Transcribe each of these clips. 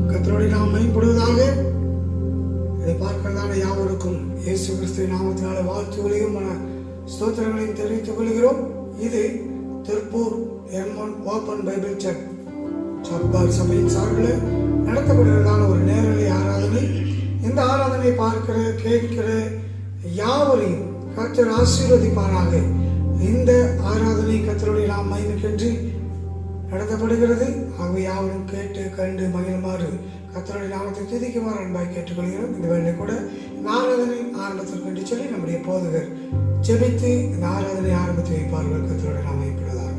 கர்த்தருடைய நாமம் மகிமைப்படுவதாக. இதை பார்க்கிறதான யாவருக்கும் இயேசு கிறிஸ்துவின் நாமத்தினால வாழ்த்துகளையும் ஸ்தோத்திரங்களையும் தெரிவித்துக் கொள்கிறோம். இது திருப்பூர் எர்மன் ஓபன் பைபிள் சர்ச் சப்கார் சபையின் சார்பில் நடத்தப்படுகிறதான ஒரு நேரலை ஆராதனை. இந்த ஆராதனை பார்க்கிற கேட்கிற யாவரையும் கர்த்தர் ஆசீர்வதிப்பாராக. இந்த ஆராதனை கர்த்தருடைய நாமம் மகிமைக்கென்று நடத்தப்படுகிறது. ஆகவே யாவரும் கேட்டு கண்டு மகிழுமாறு கர்த்தருடைய நாமத்தை துதிக்குமாறு அன்பாய் கேட்டுக்கொள்கிறோம். இந்த வேளை கூட இந்த ஆராதனை ஆரம்பத்திற்கு என்று சொல்லி நம்முடைய போதகர் ஜெபித்து இந்த ஆராதனை ஆரம்பித்து வைப்பார்கள். கர்த்தருடைய நாமம் மகிமைப்படுவதாக.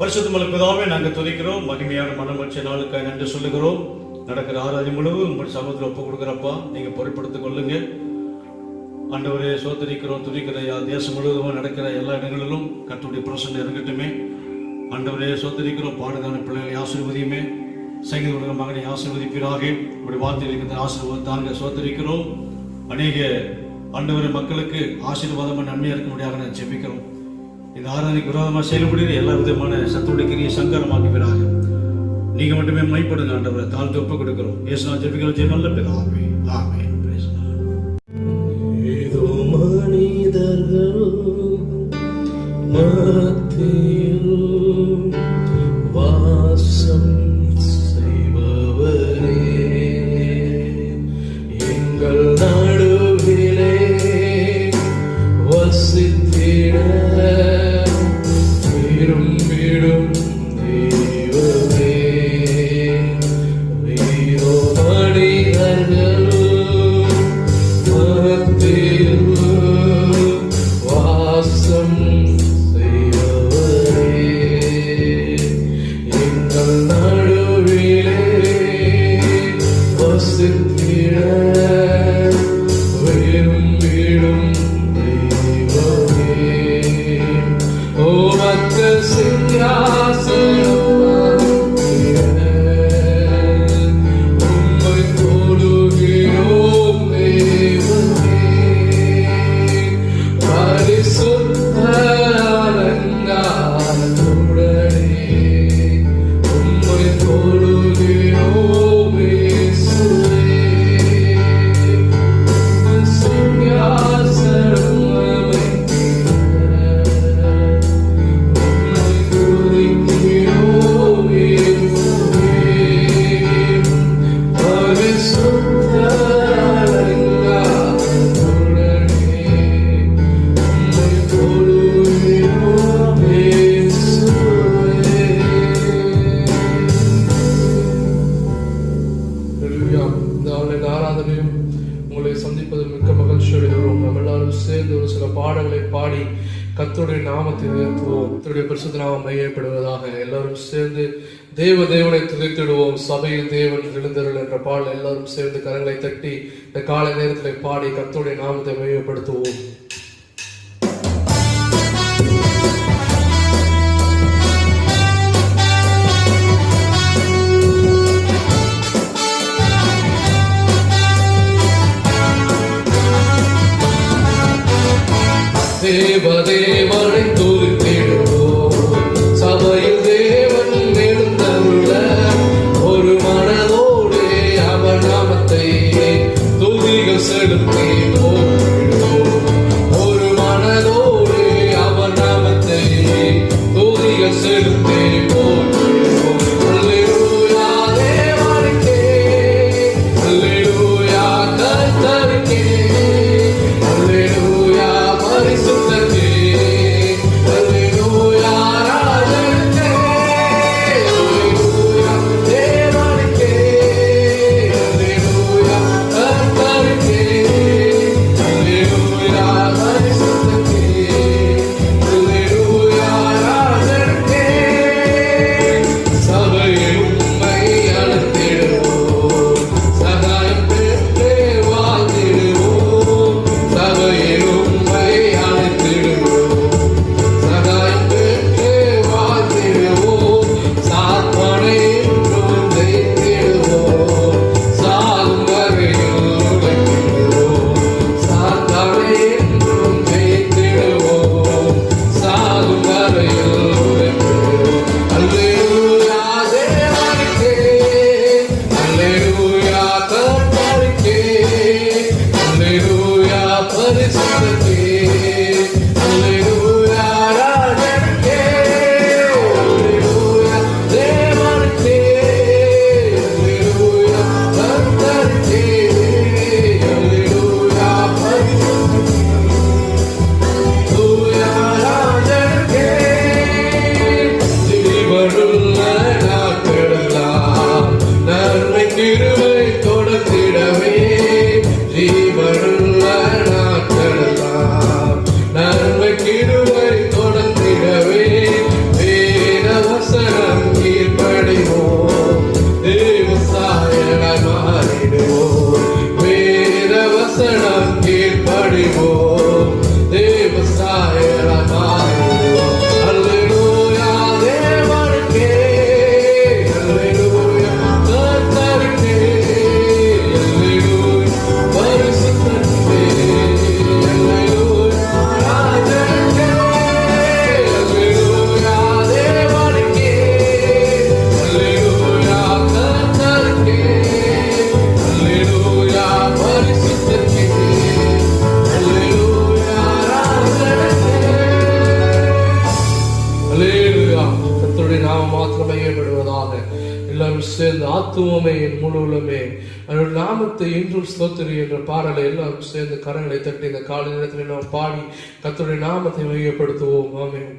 பரிசுத்த பிதாவே, நாங்கள் துதிக்கிறோம். மகிமையான மனமற்ற நாளுக்காக நன்றி சொல்லுகிறோம். நடக்கிற ஆராதனை முழுவதும் உங்கள் சமூகத்தில் ஒப்பு கொடுக்குறப்பா, நீங்கள் பொருட்படுத்திக் கொள்ளுங்க. ஆண்டவரே, சோதரிக்கிறோம், துதிக்கிற தேசம் முழுவதும் நடக்கிற எல்லா இடங்களிலும் கர்த்தருடைய பிரசன்னம் இருக்கட்டுமே. ஆண்டவரே, சோதரிக்கிறோம், பாடுதான பிள்ளைகளை ஆசீர்வதியுமே. சங்கீத உலக மகனை ஆசீர்வதிப்பீராக. இப்படி வார்த்தையில் இருக்கிற ஆசீர்வாதத்தாங்க சோதரிக்கிறோம். அநேக ஆண்டவரே மக்களுக்கு ஆசீர்வாதமாக நன்மையாக இருக்க முடியாத நான் ஜெபிக்கிறோம். இந்த ஆராதனைக்கு விரோதமாக செயல்படுகிற எல்லா விதமான சத்துடைய கிரியை சங்கரமாக்குவீராக. நீங்க மட்டுமே மைப்படுங்க ஆண்டவரை. தாழ்த்து ஒப்பு கொடுக்கிறோம். இயேசு நாமத்தில் ஜெபிக்கிறோம். ஜெயம் நல்ல பிதாவே, ஆமென். ஏதோ மனிதர்கள் மத்தியில் வாசம் செய்பவரே, எங்கள் நடுவிலே வசித்திட விரும்பிடும் தெய்வமே. ஏதோ மனிதர்கள் வாசம் செய்பவரே, எங்கள் நடுவிலே வசித்திட விரும்பிடும் தெய்வமே. உமக்கு சிங்காசனம் உம்மை தொழுகிறோம் தேவனே. பரிசுத்த அலங்காரத்துடனே உம்மை தொழுகிறோம் இயேசுவே. சிங்காசனம் அமைத்திட உம்மை துதிக்கிறோம் இயேசுவே. பரிசுத்த அலங்காரத்துடனே உம்மை தொழுகிறோம் இயேசுவே. ஹல்லேலூயா. இந்த ஆராதனையும் உங்களை சந்திப்பதில் மிக்க மகிழ்ச்சி அடைகிறோம். நம்ம எல்லாரும் சேர்ந்து ஒரு சில பாடல்களை பாடி கர்த்தருடைய நாமத்தை உயர்த்துவோம். கர்த்தருடைய பரிசுத்த நாமம் மையப்படுவதாக. எல்லாரும் சேர்ந்து தேவனை துதித்திடுவோம். சபையில் தேவன் எழுந்தருள் என்ற பாடல் எல்லாரும் சேர்ந்து கரங்களை தட்டி இந்த காலை நேரத்தில் பாடி கர்த்தருடைய நாமத்தை மையப்படுத்துவோம். தேவனை துதித்திடுவோம். சபையில் தேவன் எழுந்தருள ஒரு மனதோடு அவர் நாமத்தை துதிகள் செலுத்தி போற்றிடுவோம். ஒரு மனதோடு அவர் நாமத்தை துதிகள் செலுத்தி போற்றிடுவோம். அல்லேலூயா தேவனுக்கே, அல்லேலூயா கர்த்தருக்கே, அல்லேலூயா பரிசுத்தரே, எல்லாரும் சேர்ந்து ஆத்துவமே என் முழு உள்ளமே அவருடைய நாமத்தை இன்றும் ஸ்தோத்திரி என்ற பாடலை எல்லாரும் சேர்ந்து கரங்களை தட்டி இந்த காலை நேரத்தில் நாம் பாடி கர்த்தருடைய நாமத்தை மையப்படுத்துவோம். ஆமென்.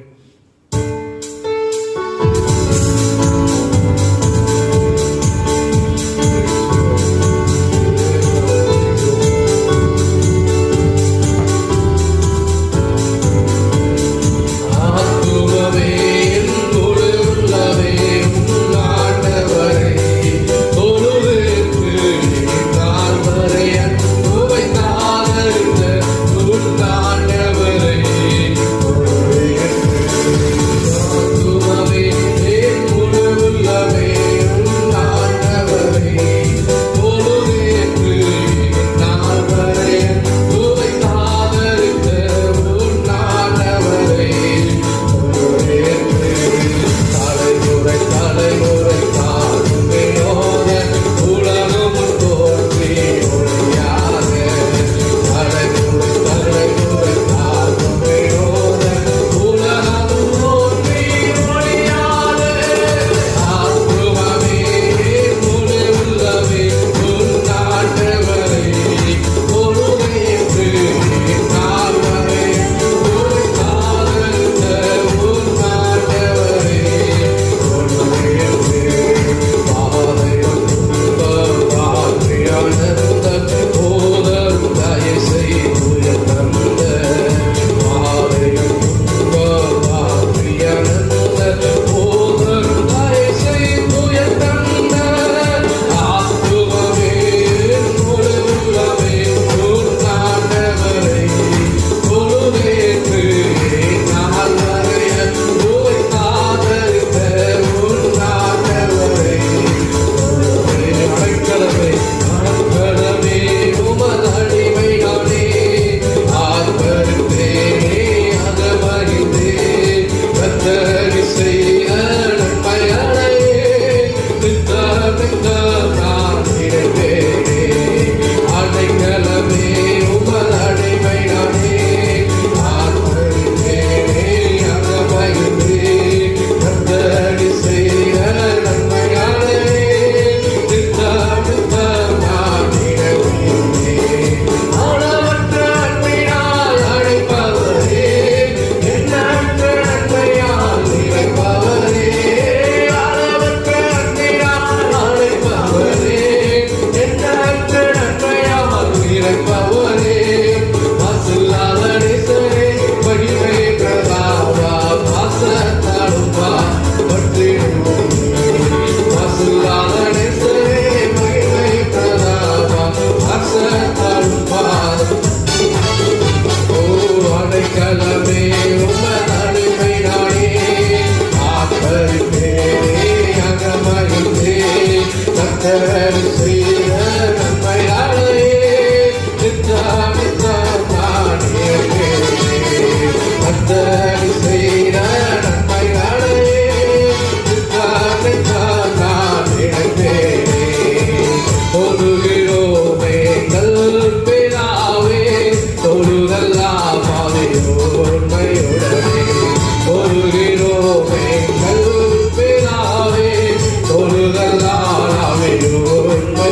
Oh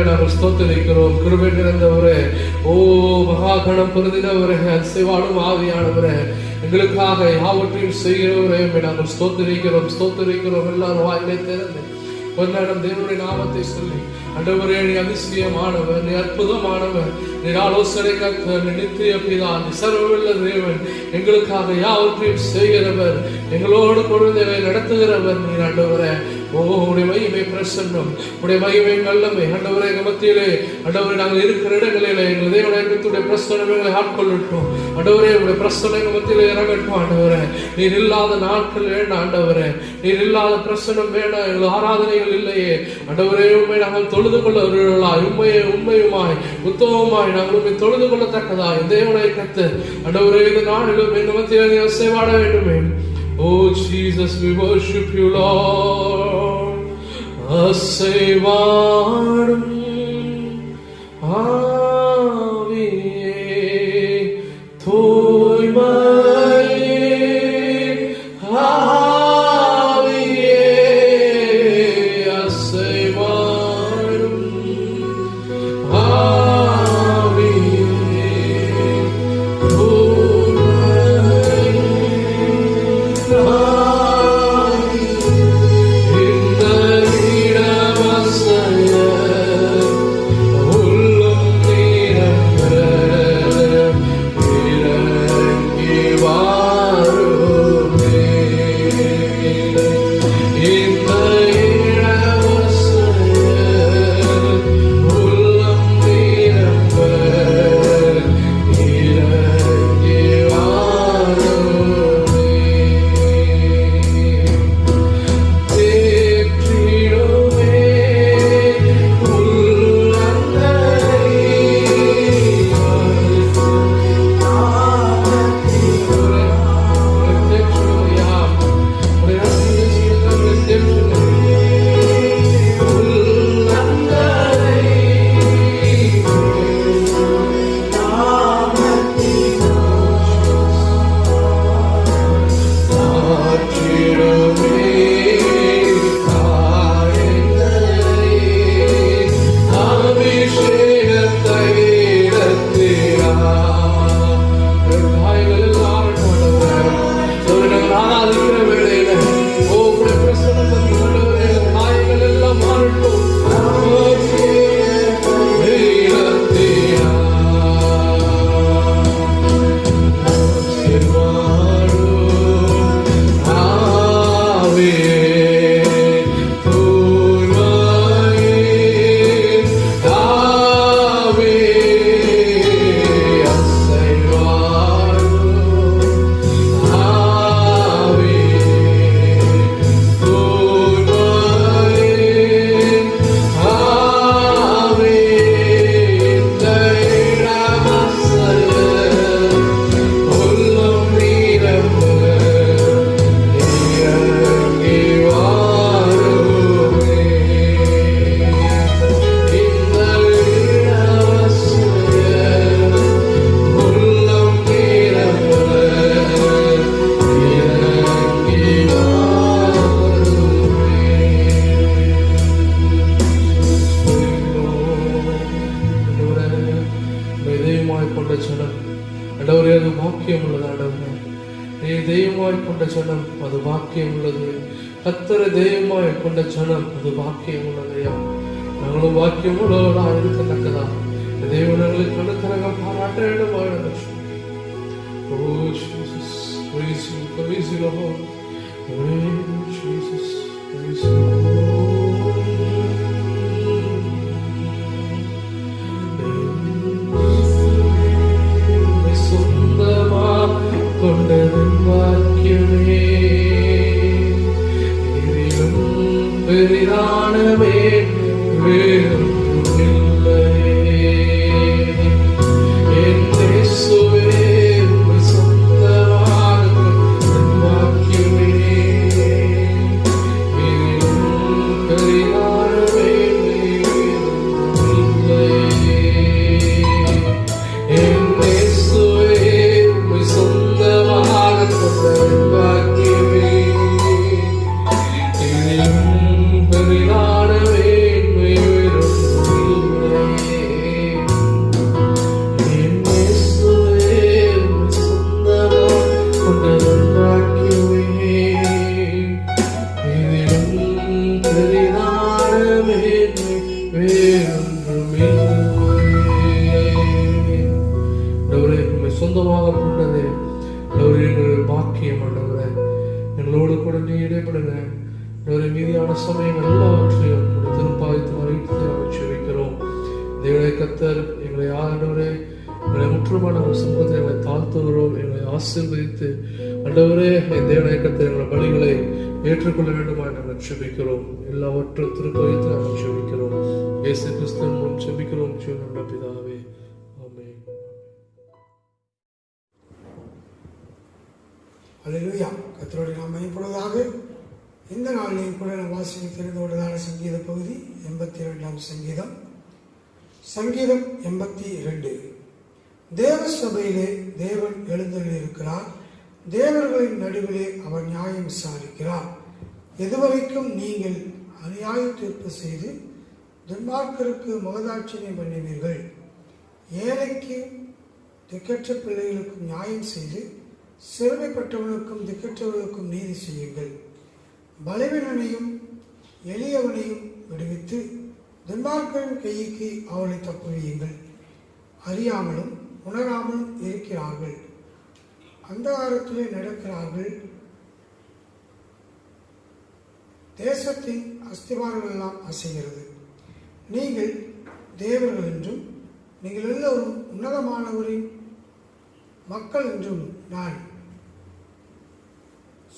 நாங்கள் ஸ்தோத்திரிக்கிறோம். கிருபை நிறைந்தவரே, ஓ மகாகணம் பொருந்தினவரே, அசைவாடும் ஆவியானவரே, எங்களுக்காக யாவற்றையும் செய்கிறவரே நாங்கள் ஸ்தோத்திரிக்கிறோம். எல்லாரும் வாயிலை திறந்து பொன்னாடம் தேவனுடைய நாமத்தை சொல்லி, ஆண்டவரே நீ அதிசயமானவர், நீ அற்புதமானவர், நீ ஆலோசனை கர்த்தர், நீ நித்திய பிதா, நீ சர்வவல்ல தேவன், எங்களுக்காக யாவற்றையும் செய்கிறவர், எங்களோடு குழந்தைகளை நடத்துகிறவர் நீ ஆண்டவரே. ஓ உடைய மகிமை பிரசன்னம், உடைய மகிமை வல்லமை ஆண்டவரே எங்கள் மத்தியிலே, ஆண்டவரே நாங்கள் இருக்கிற இடங்களிலே எங்கள் தேவனுடைய பிரசன்னம் எங்களை ஆட்கொள்ளட்டும். ஆண்டவரே உடைய பிரசன்னம் எங்கள் மத்தியிலே இறங்கட்டும். ஆண்டவரே நீர் இல்லாத நாட்கள் வேண்டாம். ஆண்டவரே நீர் இல்லாத பிரசன்னம் வேண்டாம். எங்கள் ஆராதனைகள் இல்லையே ஆண்டவரே, உண்மை நாங்கள் தொழுது கொள்ளவர்களாய், உண்மையுமாய் உத்தமமாய் நாங்கள் உண்மை தொழுது கொள்ளத்தக்கதாய் தேவனை கர்த்தர் ஆண்டவரே இந்த நாளிலும் எங்கள் மத்தியிலே அசைவாட வேண்டுமே. Oh Jesus, we worship you, Lord. அசைவாடும் ஆவியே, தூய்மையே ஆவியே, அசைவாடும் ஆவியே, கர்த்தரை தெய்வமாய் கொண்ட ஜனம் அது பாக்கியம் உள்ளதையா. நாங்களும் பாக்கியம் உள்ளவர்களா இருக்கத்தக்கதா தேவனங்களுக்கு கணக்கரங்கள் பாராட்ட இடமாக. Oh Jesus, praise you, Lord. Praise Jesus, praise you, சொந்தமா கொண்டதன் வாக்கியமே பெரிதானவே வேறும் இல்லையே. என் இயேசுவே உம்மை சொந்தமாக வாக்கியமே வேறும் சொந்தமாக கொண்டதே எங்களுடைய பாக்கியம் ஆண்டவரே. எங்களோடு கூட நீ இடைப்படுங்க. எங்களுடைய மீதியான சமயங்கள் எல்லாவற்றையும் திருப்பாய்த்து வைத்து நாங்கள் செபிக்கிறோம். தேவனை கர்த்தர் எங்களை ஆண்டவரே எங்களை முற்றுமான சமூகத்தை எங்களை தாழ்த்துகிறோம். எங்களை ஆசீர்வதித்து ஆண்டவரே தேவனை கர்த்தர் எங்களை பலிகளை ஏற்றுக்கொள்ள வேண்டுமா நாங்கள் செபிக்கிறோம். எல்லாவற்றும் திருப்பதித்து நாங்கள் செபிக்கிறோம். இயேசு கிறிஸ்துவின் மூலம் செபிக்கிறோம் ஜீவனுள்ள பிதாவே, ஆமென். அல்லேலூயா. கர்த்தருடைய நாமம் மகிமைப்படுவதாக. இந்த நாளிலேயும் கூட நாம் வாசிக்க தெரிந்து கொண்டதான சங்கீத பகுதி 82ஆம் சங்கீதம். சங்கீதம் 82. தேவ சபையிலே தேவன் எழுந்தருளியிருக்கிறார், தேவர்களின் நடுவிலே அவர் நியாயம் விசாரிக்கிறார். எதுவரைக்கும் நீங்கள் அநியாய தீர்ப்பு செய்து துன்மார்க்கருக்கு முகதாட்சியம் பண்ணுவீர்கள்? ஏழைக்கு திக்கற்ற பிள்ளைகளுக்கும் நியாயம் செய்து சிறுமைப்பட்டவனுக்கும் திக்கற்றவர்களுக்கும் நீதி செய்யுங்கள். பலவீனனையும் எளியவனையும் விடுவித்து துன்மார்க்கரின் கைக்கு அவளை தப்புவியுங்கள். அறியாமலும் உணராமலும் இருக்கிறார்கள், அந்தகாரத்திலே நடக்கிறார்கள். தேசத்தின் அஸ்திவாரங்கள் எல்லாம் அசைகிறது. நீங்கள் தேவர்கள் என்றும் நீங்கள் எல்லோரும் உன்னதமானவரின் மக்கள் என்றும் நான்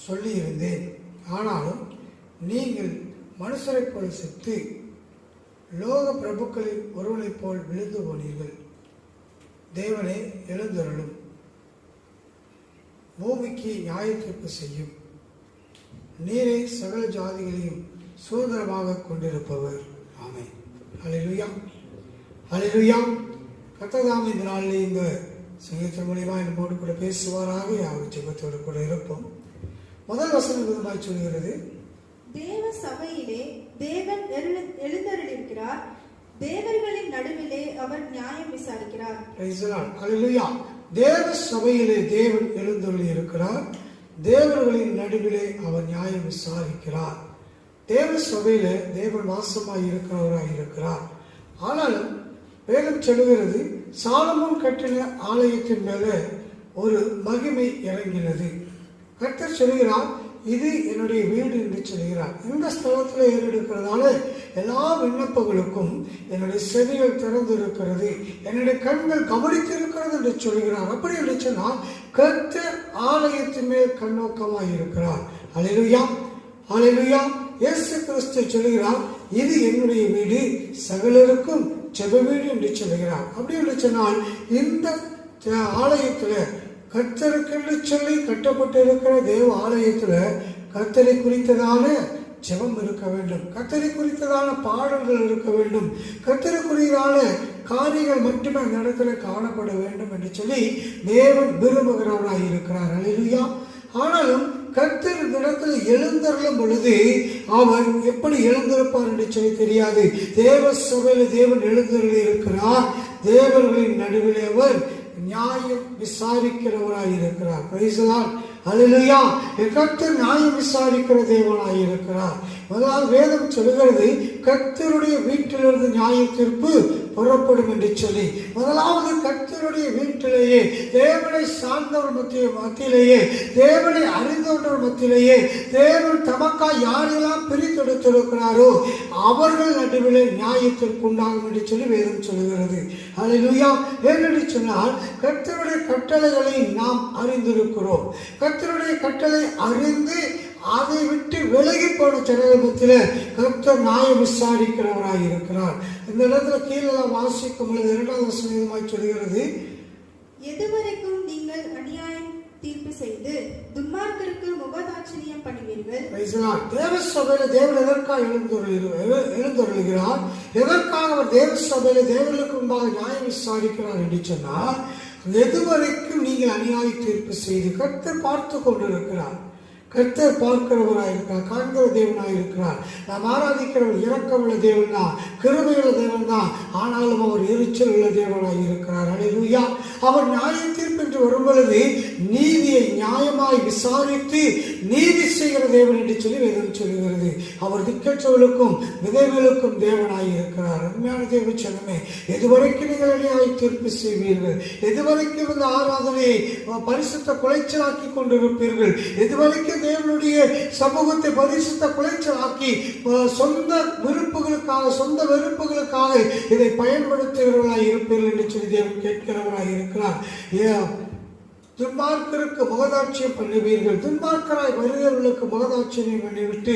சொல்லியிருந்தேன். ஆனாலும் நீங்கள் மனுஷரைப் போல் செத்து லோக பிரபுக்களில் ஒருவனைப் போல் விழுந்து போனீர்கள். தேவனே எழுந்தருளும், பூமிக்கு நியாய தீர்ப்பு செய்யும். நீரே சகல ஜாதிகளையும் சுதந்திரமாக கொண்டிருப்பவர். ஆமென். அல்லேலூயா, அல்லேலூயா. கர்த்தர் இந்த நாளில் இந்த சங்கீதத்தின் மூலியமா நம்மோடு கூட பேசுவாராக. யாரும் ஜெபத்தோடு கூட இருப்போம். முதல் வசனம் விதமாய் சொல்கிறது, தேவ சபையிலே தேவன் எழுந்தருளியிருக்கிறார், தேவர்களின் நடுவிலே அவர் நியாயம் விசாரிக்கிறார். அல்லேலூயா. தேவ சபையிலே தேவன் எழுந்தருளியிருக்கிறார், தேவர்களின் நடுவிலே அவர் நியாயம் விசாரிக்கிறார். தேவ சபையிலே தேவன் வாசமாய் இருக்கிறவராய் இருக்கிறார். ஆனாலும் வேதம் சொல்லுகிறது, சாலமோன் கட்டின ஆலயத்தின் மேல ஒரு மகிமை இறங்கினது. கர்த்தர் சொல்கிறார், இது என்னுடைய வீடு என்று சொல்கிறார். இந்த ஸ்தலத்தில் ஏறெடுக்கிறதால எல்லா விண்ணப்பங்களுக்கும் என்னுடைய செவிகள் திறந்து இருக்கிறது, என்னுடைய கண்கள் கவனித்திருக்கிறது என்று சொல்கிறார். அப்படி என்று சொன்னால் கர்த்தர் ஆலயத்தின் மேல் கண்ணோக்கமாய் இருக்கிறார். அல்லேலூயா, அல்லேலூயா. இயேசு கிறிஸ்து சொல்கிறார், இது என்னுடைய வீடு, சகலருக்கும் ஜெப வீடு என்று சொல்கிறார். அப்படி என்று சொன்னால் இந்த ஆலயத்துல கர்த்தருக்கென்று சொல்லி கட்டப்பட்டிருக்கிற தேவ ஆலயத்துல கர்த்தரை குறித்ததான ஜெபம் இருக்க வேண்டும், கர்த்தரை குறித்ததான பாடல்கள் இருக்க வேண்டும், கர்த்தருக்குரியதான காரியங்கள் மட்டுமே அந்த இடத்துல காணப்பட வேண்டும் என்று சொல்லி தேவன் விரும்புகிறவராய் இருக்கிறார். அல்லேலூயா. ஆனாலும் கர்த்தர் இந்த இடத்துல எழுந்தருளும் பொழுது அவர் எப்படி எழுந்திருப்பார் என்று சொல்லி தெரியாது. தேவ சபையில தேவன் எழுந்தருளி இருக்கிறார், தேவர்களின் நடுவிலே அவர் நியாயம் விசாரிக்கிறவராய் இருக்கிறார். Praise the lord. அல்லேலூயா. கர்த்தர் நியாயம் விசாரிக்கிற தேவனாய் இருக்கிறார். முதலாவது வேதம் சொல்கிறது, கர்த்தருடைய வீட்டிலிருந்து நியாய தீர்ப்பு புறப்படும் என்று சொல்லி, முதலாவது கர்த்தருடைய வீட்டிலேயே, தேவனை சார்ந்தவர் மத்தியிலேயே, தேவனை அறிந்தவர்கள் மத்தியிலேயே, தேவன் தமக்காய் யாரெல்லாம் பிரித்தெடுத்திருக்கிறாரோ அவர்கள் நடுவிலே நியாயத்திற்கு உண்டாகும் என்று சொல்லி வேதம் சொல்கிறது. அல்லேலூயா. ஏனென்று சொன்னால் கர்த்தருடைய கட்டளைகளை நாம் அறிந்திருக்கிறோம். கர்த்தருடைய கட்டளை அறிந்து அதை விட்டு விலகி போன ஜனத்தில கர்த்தர் நியாயம் விசாரிக்கிறவராய் இருக்கிறார். இந்த இடத்துல கீழே வாசிக்கும் பொழுது 2வது வசனமாய் சொல்கிறது, எதுவரைக்கும் நீங்கள் அநியாயம் தீர்ப்பு செய்து துன்மார்க்கருக்கு முகதாட்சியம் பண்ணுவீர்கள்? தேவ சபையில தேவன் எதற்காக எழுந்தருளுகிறார், எதற்காக அவர் தேவ சபையில தேவர்களுக்கு முன்பாக நியாயம் விசாரிக்கிறார் என்று சொன்னால், எதுவரைக்கும் நீங்கள் அநியாய தீர்ப்பு செய்து, கர்த்தர் பார்த்து கொண்டிருக்கிறார். கர்த்தர் பார்க்கிறவராயிருக்கிறார், காண்கிற தேவனாயிருக்கிறார். நாம் ஆராதிக்கிறவர் இரக்கமுள்ள தேவன் தான், கிருபையுள்ள தேவன் தான். ஆனாலும் அவர் எரிச்சல் உள்ள தேவனாயிருக்கிறார். அல்லேலூயா. அவர் நியாய தீர்ப்பு என்று வரும் பொழுது நீதியை நியாயமாய் விசாரித்து நீதி செய்கிற தேவன் என்று சொல்லி வேதம் சொல்லுகிறது. அவர் திக்கற்றவர்களுக்கும் விதைகளுக்கும் தேவனாய் இருக்கிறார். அருமையான தேவ ஜனமே, எதுவரைக்கும் நீங்கள் அநியாய தீர்ப்பு செய்வீர்கள்? எதுவரைக்கும் இந்த ஆராதனையை பரிசுத்த குலைச்சலாக்கி கொண்டிருப்பீர்கள்? எதுவரைக்கும் தேவனுடைய சமூகத்தை பரிசுத்த குலைச்சலாக்கி சொந்த விருப்புகளுக்காக, சொந்த வெறுப்புகளுக்காக இதை பயன்படுத்துகிறவர்களாய் இருப்பீர்கள் என்று சொல்லி தேவன் கேட்கிறவராய் இருக்கிறார். துன்மார்க்கருக்கு முகதாட்சியம் பண்ணுவீர்கள். துன்மார்க்கராய் வருகிறவர்களுக்கு முகதாட்சியம் பண்ணிவிட்டு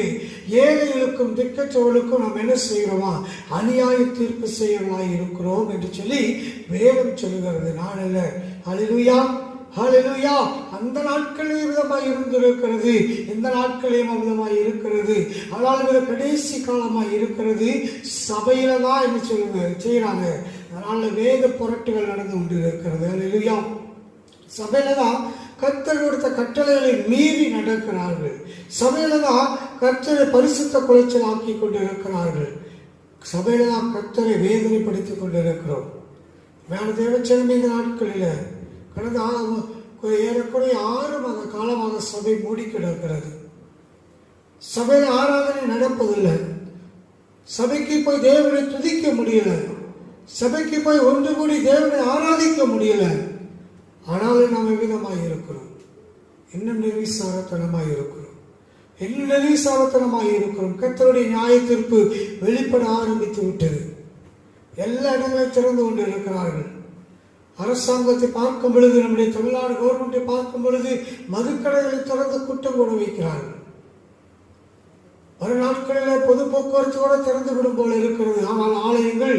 ஏழைகளுக்கும் திக்கற்றவர்களுக்கும் நாம் என்ன செய்கிறோமா? அநியாய தீர்ப்பு செய்யவர்களாய் இருக்கிறோம் என்று சொல்லி வேதம் சொல்லுகிறது. நான் அல்ல. ஹல்லேலூயா, ஹல்லேலூயா. அந்த நாட்களில் விதமாய் இருந்திருக்கிறது, இந்த நாட்களையும் விதமாய் இருக்கிறது. ஆனால் இது கடைசி காலமாய் இருக்கிறது. சபையில தான் என்ன செய்யறாங்க? அதனால வேத புரட்டுகள் நடந்து கொண்டு இருக்கிறது. ஹல்லேலூயா. சபையில தான் கர்த்தர் கொடுத்த கட்டளைகளை மீறி நடக்கிறார்கள். சபையில தான் கர்த்தரை பரிசுத்த குலைச்சல் ஆக்கி கொண்டிருக்கிறார்கள். சபையில தான் கர்த்தரை வேதனைப்படுத்திக் கொண்டிருக்கிறோம். வேற தேவச்சனமே இந்த நாட்களில் கடந்த ஏறக்குறைய 6 மாத காலமாக சபை மூடி கிடக்கிறது. சபையில ஆராதனை நடப்பதில்லை. சபைக்கு போய் தேவனை துதிக்க முடியல. சபைக்கு போய் ஒன்று கூடி தேவனை ஆராதிக்க முடியல. ஆனாலும் நாம் எவ்விதமாய் இருக்கிறோம்? இன்னும் நிர்விசாரத்தனமாய் இருக்கிறோம். இன்னும் நிர்விசாரத்தனமாய் இருக்கிறோம். கர்த்தருடைய நியாய தீர்ப்பு வெளிப்பட ஆரம்பித்து விட்டது. எல்லா இடங்களையும் திறந்து கொண்டு இருக்கிறார்கள். அரசாங்கத்தை பார்க்கும் பொழுது, நம்முடைய தமிழ்நாடு கவர்மெண்டை பார்க்கும் பொழுது மதுக்கடைகளை திறந்து கூட்டம் கூட வைக்கிறார்கள். வரும் நாட்களில் பொது போக்குவரத்து கூட திறந்து விடும் போல இருக்கிறது. ஆனால் ஆலயங்கள்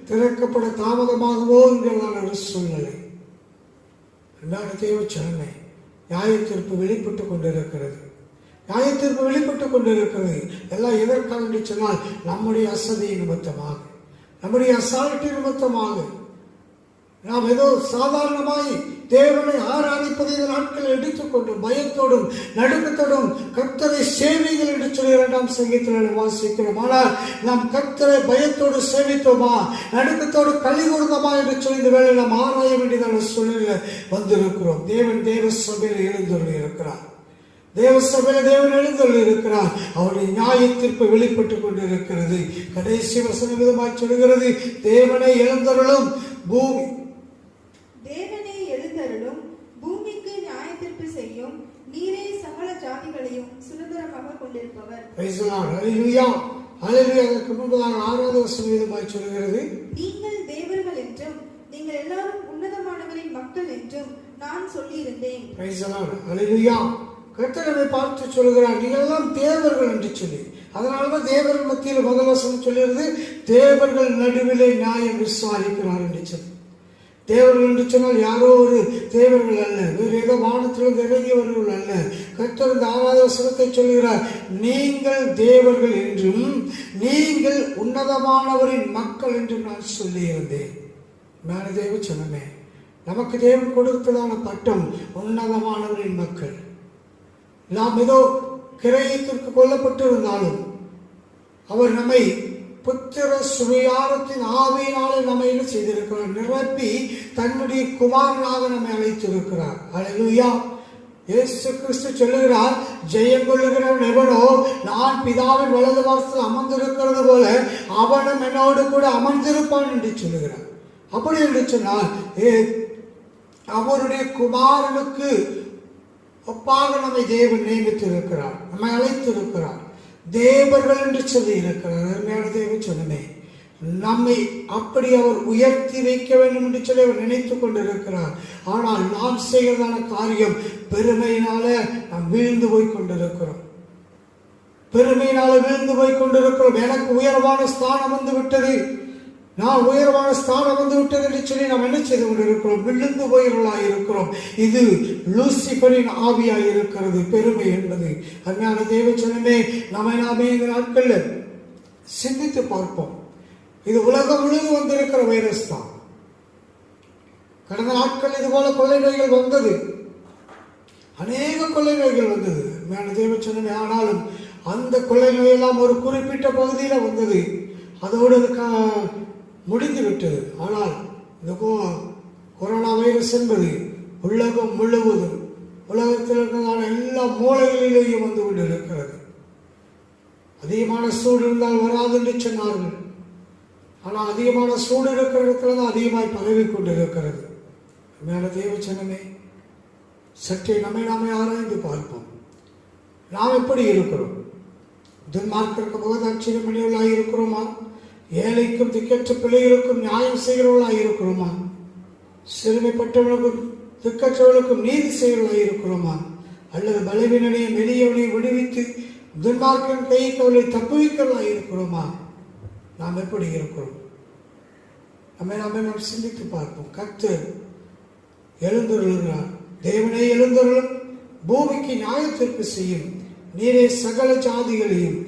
திறக்கப்பட தாமதமாகவோ என்கிறதான ஒரு சூழ்நிலை. தேவச்சனமே, நியாய தீர்ப்பு வெளிப்பட்டு கொண்டிருக்கிறது. நியாய தீர்ப்பு வெளிப்பட்டு கொண்டிருக்கிறது. எல்லாம் எதற்காக என்று சொன்னால், நம்முடைய அசதி நிமித்தமாக, நம்முடைய அசால்ட்டி நிமித்தமாக, நாம் ஏதோ சாதாரணமாய் தேவனை ஆராதிப்பதை இந்த நாட்களில் எடுத்துக்கொண்டும் பயத்தோடும் நடுக்கத்தோடும் கர்த்தரை சேவைகள் என்று சொல்லி 2ஆம் சங்கீதத்தில் வாசிக்கிறோம். ஆனால் நாம் கர்த்தரை பயத்தோடு சேவித்தோமா, நடுக்கத்தோடு களி கூர்ந்தோமா என்று சொல்லி இந்த வேலை நாம் ஆராய வேண்டியதான சூழ்நிலை வந்திருக்கிறோம். தேவன் தேவ சபையில் எழுந்தருளி இருக்கிறார். தேவ சபையில் தேவன் எழுந்தருளி இருக்கிறார். அவருடைய நியாய தீர்ப்பு வெளிப்பட்டு கொண்டிருக்கிறது. கடைசி வசனம் விதமாய் சொல்கிறது, தேவனை எழுந்தருளும் பூமி, தேவனே எழுந்தருளும் பூமிக்கு நியாய தீர்ப்பு செய்யும் நீரே சகல ஜாதிகளையும் சுதந்திரமாக கொண்டிருப்பவர். ஹல்லேலூயா, ஹல்லேலூயா. அதற்கு முன்பதாக 6வது வசனம் விதமாய் சொல்கிறது, நீங்கள் தேவர்கள் என்றும் நீங்கள் எல்லாரும் உன்னதமானவரின் மக்கள் என்றும் நான் சொல்லியிருந்தேன். ஹல்லேலூயா. கர்த்தரை பார்த்து சொல்கிறார், நீங்கள் எல்லாம் தேவர்கள் என்று சொல்லி. அதனாலதான் தேவர்கள் மத்தியில் முதல் வசனம் சொல்லுகிறது, தேவர்கள் நடுவிலே நியாயம் விசாரிக்கிறார் என்று சொல்லி. தேவர்கள் என்று சொன்னால் யாரோ ஒரு தேவர்கள் அல்ல, வேறு ஏதோ வானத்திலிருந்து இறங்கியவர்கள் அல்ல. கர்த்தர் இந்த 6வது வசனத்தை சொல்கிறார், நீங்கள் தேவர்கள் என்றும் நீங்கள் உன்னதமானவரின் மக்கள் என்றும் நான் சொல்லியிருந்தேன். நான் தேவ சொன்னமே, நமக்கு தேவன் கொடுத்ததான பட்டம் உன்னதமானவரின் மக்கள். நாம் ஏதோ கிரயத்திற்கு கொல்லப்பட்டிருந்தாலும் அவர் நம்மை புத்திர சுவிகாரத்தின் ஆவியினாலே நம்மை என்ன செய்திருக்கிறார்? நிரப்பி தன்னுடைய குமாரனாக நம்மை அழைத்திருக்கிறார். ஹல்லேலூயா. இயேசு கிறிஸ்து சொல்லுகிறார், ஜெயம் கொள்ளுகிறவன் எவனோ நான் பிதாவின் வலது வாரத்தில் அமர்ந்திருக்கிறது போல அவனும் என்னோடு கூட அமர்ந்திருப்பான் என்று சொல்லுகிறார். அப்படி என்று சொன்னால் அவருடைய குமாரனுக்கு ஒப்பாக நம்மை தேவன் நியமித்திருக்கிறார், நம்மை அழைத்திருக்கிறார். தேவர்கள் என்று சொல்லி இருக்கிறார். அருமையான தேவ சொன்னே, நம்மை அப்படி அவர் உயர்த்தி வைக்க வேண்டும் என்று சொல்லி அவர் நினைத்துக் கொண்டிருக்கிறார். ஆனால் நாம் செய்கிறதான காரியம் பெருமையினால நாம் வீழ்ந்து போய் கொண்டிருக்கிறோம். பெருமையினால வீழ்ந்து போய் கொண்டிருக்கிறோம். எனக்கு உயர்வான ஸ்தானம் வந்து விட்டது, நான் உயர்வான ஸ்தானம் வந்து விட்டது என்று சொல்லி நாம் என்ன செய்து கொண்டிருக்கிறோம்? விழுந்து போயவர்களாய் இருக்கிறோம். இது லூசிபரின் ஆவியாய் இருக்கிறது பெருமை என்பது. அருமையான தேவ சொன்னே, நாமே இந்த நாட்களில் சிந்தித்து பார்ப்போம். இது உலகம் முழுவதும் வந்திருக்கிற வைரஸ் தான். கடந்த நாட்கள் இது போல கொள்ளை நோய்கள் வந்தது, அநேக கொள்ளை நோய்கள் வந்தது. அருமையான தேவ சொன்னே, ஆனாலும் அந்த கொள்ளை நோயெல்லாம் ஒரு குறிப்பிட்ட பகுதியில் வந்தது, அதோடு முடிந்து விட்டது. ஆனால் இந்த கொரோனா வைரஸ் என்பது உலகம் முழுவதும் உலகத்தில் இருக்கிறதான எல்லா மூலைகளிலேயும் வந்து கொண்டு இருக்கிறது. அதிகமான சூடு இருந்தால் வராது என்று சொன்னார்கள். ஆனால் அதிகமான சூடு இருக்கிற இடத்துல தான் அதிகமாய் பரவி கொண்டு இருக்கிறது. மேல தேவச்சனமே, சற்றே நம்மை நாமே ஆராய்ந்து பார்ப்போம். நாம் எப்படி இருக்கிறோம்? துன்மார்க்கருக்கு முகதாட்சியமணிகளாக இருக்கிறோமா? ஏழைக்கும் திக்கற்ற பிள்ளைகளுக்கும் நியாயம் செய்கிறவர்களாக இருக்கிறோமா? சிறுமைப்பட்டவர்களுக்கும் திக்கற்றவர்களுக்கும் நீதி செய்கிறவர்களாக இருக்கிறோமா? அல்லது பலவீனனையும் எளியவனையும் விடுவித்து துன்மார்க்கன் கைக்கு அவர்களை தப்புவிக்கிறவர்களாக இருக்கிறோமா? நாம் எப்படி இருக்கிறோம்? நாம் சிந்தித்து பார்ப்போம். கர்த்தர் எழுந்தருளுகிறார். தேவனே எழுந்தருளும், பூமிக்கு நியாயத்திற்கு செய்யும். நீரே சகல ஜாதிகளையும்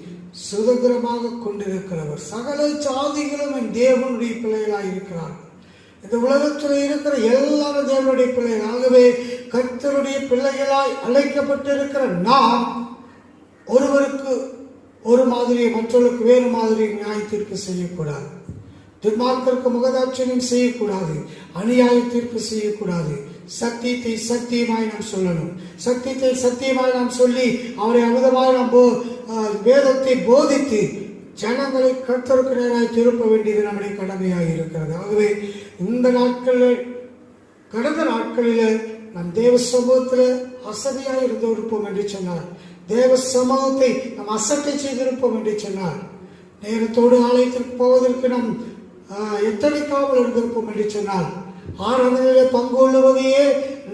சுதந்திரமாக கொண்டிருக்கிறவர். சகல ஜாதிகளும் என் தேவனுடைய பிள்ளைகளாக இருக்கிறார்கள். இந்த உலகத்தில் இருக்கிற எல்லாரும் தேவனுடைய பிள்ளைகள். ஆகவே கர்த்தருடைய பிள்ளைகளாய் அழைக்கப்பட்டிருக்கிற நாம் ஒருவருக்கு ஒரு மாதிரி, மற்றவர்களுக்கு வேறு மாதிரி நியாயத்திற்கு செய்யக்கூடாது. துன்மார்க்கருக்கு முகதாட்சியம் செய்யக்கூடாது. அநியாய தீர்ப்பு செய்யக்கூடாது. சத்தியத்தை சத்தியமாய் நாம் சொல்லணும். சத்தியத்தை சத்தியமாய் நாம் சொல்லி அவரை அமுதமாய் நாம் வேதத்தை போதித்து ஜனங்களை கர்த்தருக்கு நேராய் திருப்ப வேண்டியது நம்முடைய கடமையாக இருக்கிறது. ஆகவே இந்த நாட்களில், கடந்த நாட்களில் நம் தேவ சமூகத்தில் அசதியாக இருந்திருப்போம் என்று சொன்னார். தேவ சமூகத்தை நாம் அசட்டை செய்திருப்போம் என்று சொன்னார். நேரத்தோடு ஆலயத்திற்கு போவதற்கு நாம் எத்தனைக்காமல் இருந்திருப்போம் என்று சொன்னால், ஆராதனையிலே பங்கு கொள்ளுவதையே